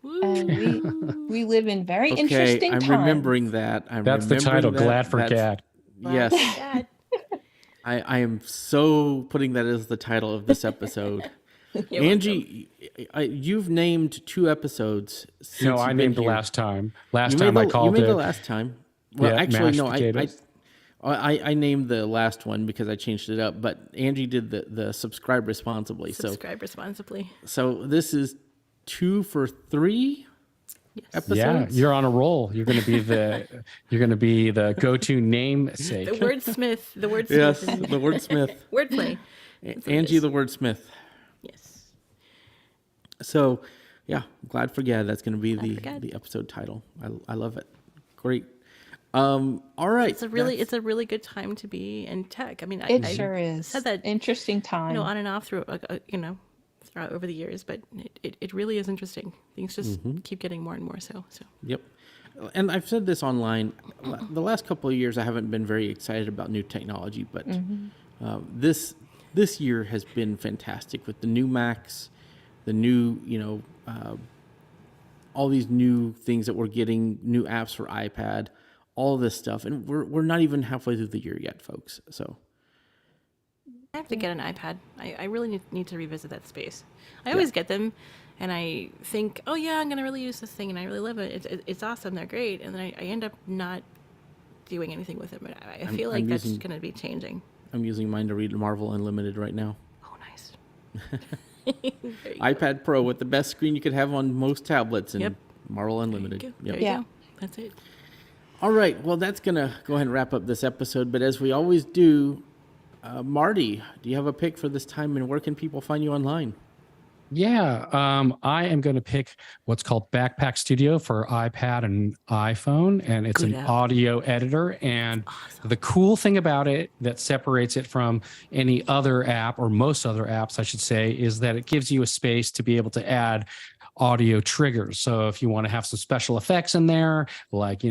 And we live in very okay, interesting I'm times. remembering that. That's the title, Glad for Gad. Yes, God. I am so putting that as the title of this episode. Angie, you've named 2 episodes. Since No, I you've been named the here. last time. Last You time made I the, called you made it. the last time. Well, Yeah, actually, mashed no. potatoes. I named the last one because I changed it up. But Angie did the subscribe responsibly. Subscribe responsibly. So this is 2 for 3 Yes. episodes. Yeah, you're on a roll. You're going to be the go-to namesake. The wordsmith. The wordsmith. Yes, is- the wordsmith. Wordplay. That's what it Angie is. the wordsmith. Yes. So, yeah, glad for Gad. That's going to be for Gad. the episode title. I love it. Great. All right. It's a really good time to be in tech. I mean, It I sure is. said that Interesting time. you know on and off through throughout over the years, but it really is interesting. Things just keep getting more and more so. Yep. And I've said this online. The last couple of years, I haven't been very excited about new technology, but this year has been fantastic with the new Macs, the new all these new things that we're getting, new apps for iPad, all this stuff, and we're not even halfway through the year yet, folks. So I have to get an iPad. I really need to revisit that space. I always get them, and I think, oh yeah, I'm gonna really use this thing, and I really love it. It's awesome. They're great, and then I end up not doing anything with it. But I feel like I'm that's using- gonna be changing. I'm using mine to read Marvel Unlimited right now. Oh, nice. There you go. iPad Pro with the best screen you could have on most tablets and Yep. Marvel There Unlimited. you go. Yep. There you Yeah. go. That's it. All right. Well, that's going to go ahead and wrap up this episode. But as we always do, Marty, do you have a pick for this time, and where can people find you online? Yeah, I am going to pick what's called Backpack Studio for iPad and iPhone, and it's Good an app. audio editor. And the cool thing about it that separates it from any other app, or most other apps, I should say, is that it gives you a space to be able to add audio triggers. So if you want to have some special effects in there, like,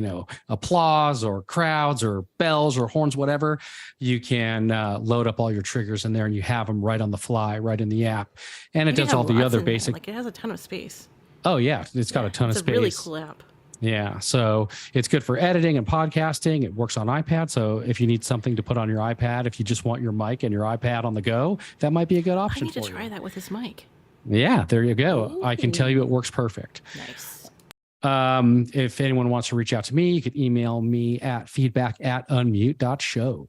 applause or crowds or bells or horns, whatever, you can load up all your triggers in there, and you have them right on the fly, right in the app. And it You can does all have the lots other in there. basic. Like, it has a ton of space. Oh yeah, it's got a ton of It's space. a really cool app. Yeah, so it's good for editing and podcasting. It works on iPad. So if you need something to put on your iPad, if you just want your mic and your iPad on the go, that might be a good I option need to for try you. that with this mic. Yeah, there you go. I can tell you it works perfect. Nice. If anyone wants to reach out to me, you can email me at feedback@unmute.show.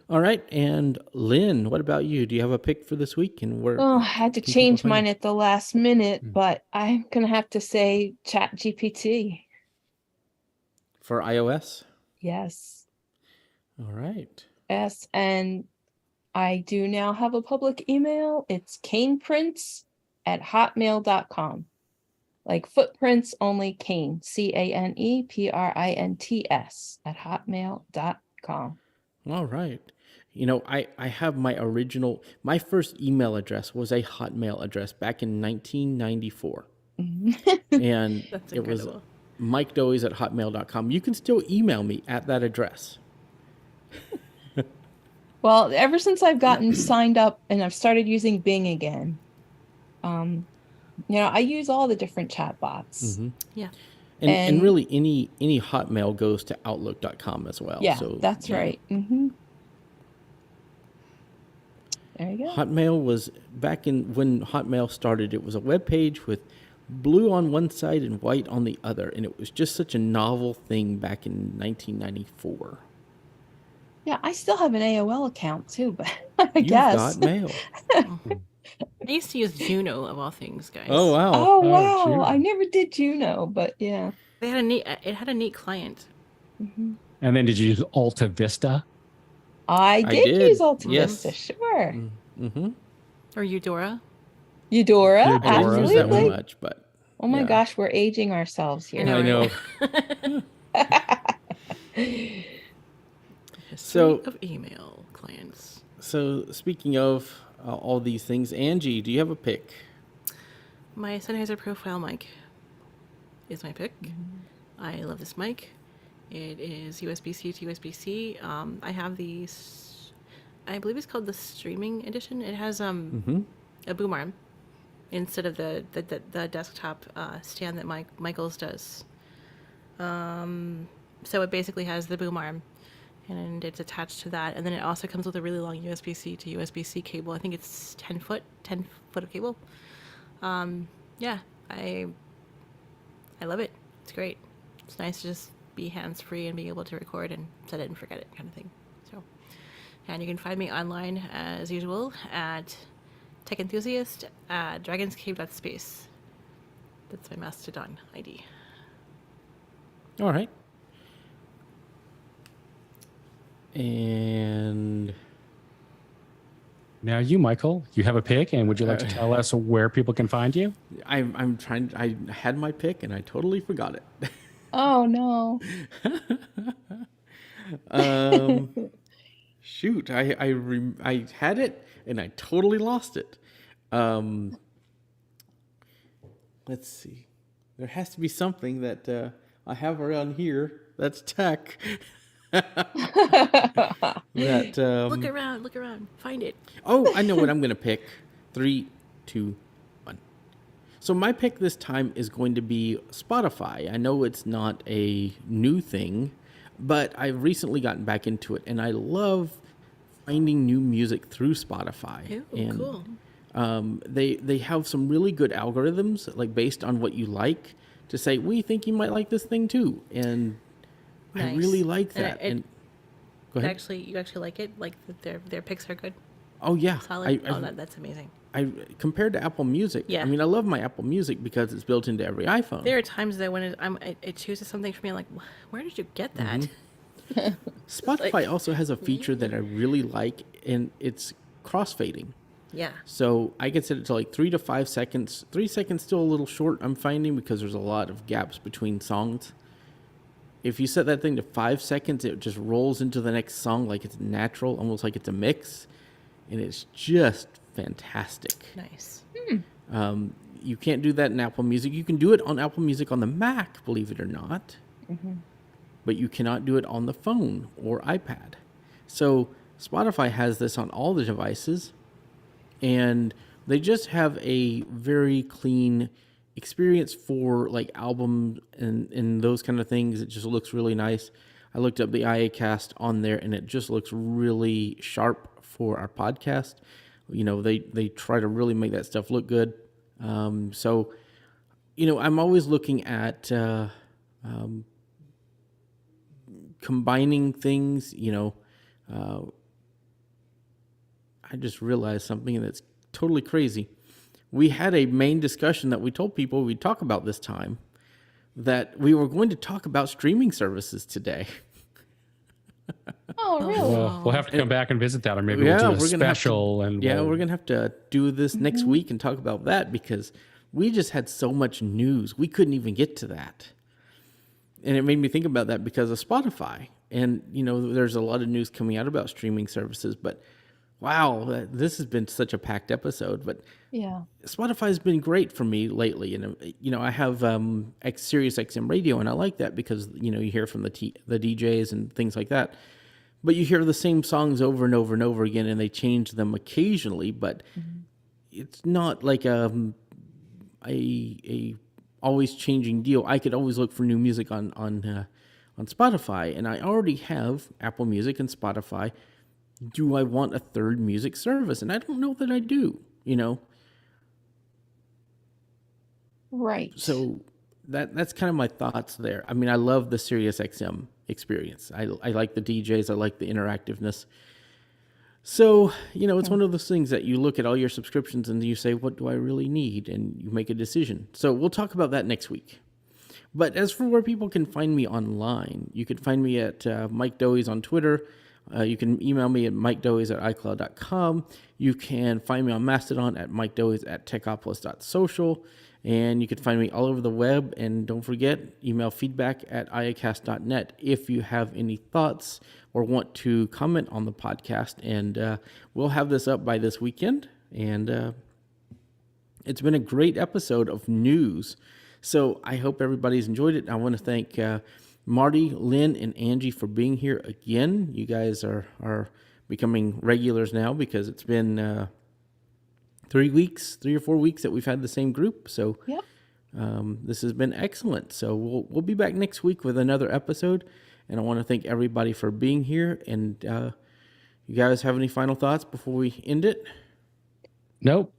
All right. And Lynn, what about you? Do you have a pick for this week? And where? Oh, I had to Can people change find mine you? at the last minute, Hmm. but I'm gonna have to say Chat GPT. For iOS? Yes. All right. Yes, and I do now have a public email. It's caneprints@hotmail.com. Like footprints, only Kane, CANEPRINTS @hotmail.com. All right. I have my first email address was a Hotmail address back in 1994. And That's it was incredible. mikedoies@hotmail.com. You can still email me at that address. Well, ever since I've gotten signed up and I've started using Bing again, I use all the different chat bots. Yeah. And And- really any Hotmail goes to outlook.com as well. Yeah, So that's right. There you go. Hotmail was back in when Hotmail started, it was a web page with blue on one side and white on the other. And it was just such a novel thing back in 1994. Yeah, I still have an AOL account too, but I You've guess. got mail. I used to use Juno of all things, guys. Oh, wow. Oh Oh, wow, Juno. I never did Juno, but yeah. It had a neat client. Mhm. And then did you use Alta Vista? I did did, use Alta yes. Vista, sure. Mm-hmm. Or Eudora. Eudora, Eudora, I didn't use that one absolutely. much, but Oh my yeah. gosh, we're aging ourselves here. know, I know. History So- of email clients. So speaking of all these things, Angie, do you have a pick? My Sennheiser profile mic is my pick. I love this mic. It is USB-C to USB-C. I have these, I believe it's called the streaming edition. It has a boom arm instead of the desktop stand that Michael's does. So it basically has the boom arm, and it's attached to that. And then it also comes with a really long USB-C to USB-C cable. I think it's 10 foot of cable. Yeah, I love it. It's great. It's nice to just be hands-free and be able to record and set it and forget it kind of thing. So, and you can find me online as usual at Tech Enthusiast at dragonscave.space. That's my Mastodon ID. All right. And Now you, Michael, you have a pick, and would you like to tell us where people can find you? I'm trying. I had my pick and I totally forgot it. Oh no. Shoot, I had it and I totally lost it. Let's see. There has to be something that I have around here that's tech. That Look around, find it. Oh, I know what I'm going to pick. 3, 2, 1. So my pick this time is going to be Spotify. I know it's not a new thing, but I've recently gotten back into it, and I love finding new music through Spotify. Ooh, and cool. They have some really good algorithms, like based on what you like, to say we think you might like this thing too, and I Nice. really like And that. it- And go ahead. you actually like it? Like their picks are good, Oh yeah, solid. That's amazing. I compared to Apple Music. Yeah. I mean, I love my Apple Music because it's built into every iPhone. There are times that when it chooses something for me, I'm like, where did you get that? Spotify also has a feature that I really like, and it's crossfading. Yeah. So I can set it to like 3 to 5 seconds. 3 seconds still a little short, I'm finding, because there's a lot of gaps between songs. If you set that thing to 5 seconds, it just rolls into the next song like it's natural, almost like it's a mix, and it's just fantastic. Nice. You can't do that in Apple Music. You can do it on Apple Music on the Mac, believe it or not, but you cannot do it on the phone or iPad. So Spotify has this on all the devices, and they just have a very clean experience for like albums and those kind of things. It just looks really nice. I looked up the iACast on there, and it just looks really sharp for our podcast. You know, they try to really make that stuff look good. So, you know, I'm always looking at combining things. You know, I just realized something that's totally crazy. We had a main discussion that we told people we'd talk about this time, that we were going to talk about streaming services today. Oh, really? Well, we'll have to come back and visit that, or maybe we'll do a we're gonna have to- special. And Yeah, we'll- we're going to have to do this next week and talk about that, because we just had so much news. We couldn't even get to that. And it made me think about that because of Spotify. And, you know, there's a lot of news coming out about streaming services, but wow, this has been such a packed episode. But Yeah. Spotify has been great for me lately. And, you know, I have Sirius XM radio, and I like that because, you know, you hear from the DJs and things like that. But you hear the same songs over and over and over again, and they change them occasionally, but it's not like a always changing deal. I could always look for new music on Spotify, and I already have Apple Music and Spotify. Do I want a third music service? And I don't know that I do, you know. Right. So that's kind of my thoughts there. I mean, I love the Sirius XM experience. I like the DJs. I like the interactiveness. So, you know, it's one of those things that you look at all your subscriptions and you say, what do I really need? And you make a decision. So we'll talk about that next week. But as for where people can find me online, you can find me at Mike Doey's on Twitter. You can email me at mikedoeys@icloud.com. You can find me on Mastodon at mikedoeys@techopolis.social. And you can find me all over the web. And don't forget, email feedback at iacast.net if you have any thoughts or want to comment on the podcast. And we'll have this up by this weekend. And it's been a great episode of news. So I hope everybody's enjoyed it. I want to thank Marty, Lynn, and Angie for being here again. You guys are becoming regulars now because it's been 3 or 4 weeks that we've had the same group. So Yep. this has been excellent. So we'll be back next week with another episode. And I want to thank everybody for being here. And you guys have any final thoughts before we end it? Nope.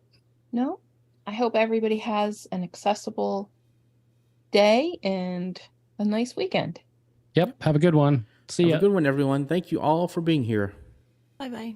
No, I hope everybody has an accessible day and a nice weekend. Yep. Have a good one. See Have ya. a good one, everyone. Thank you all for being here. Bye bye.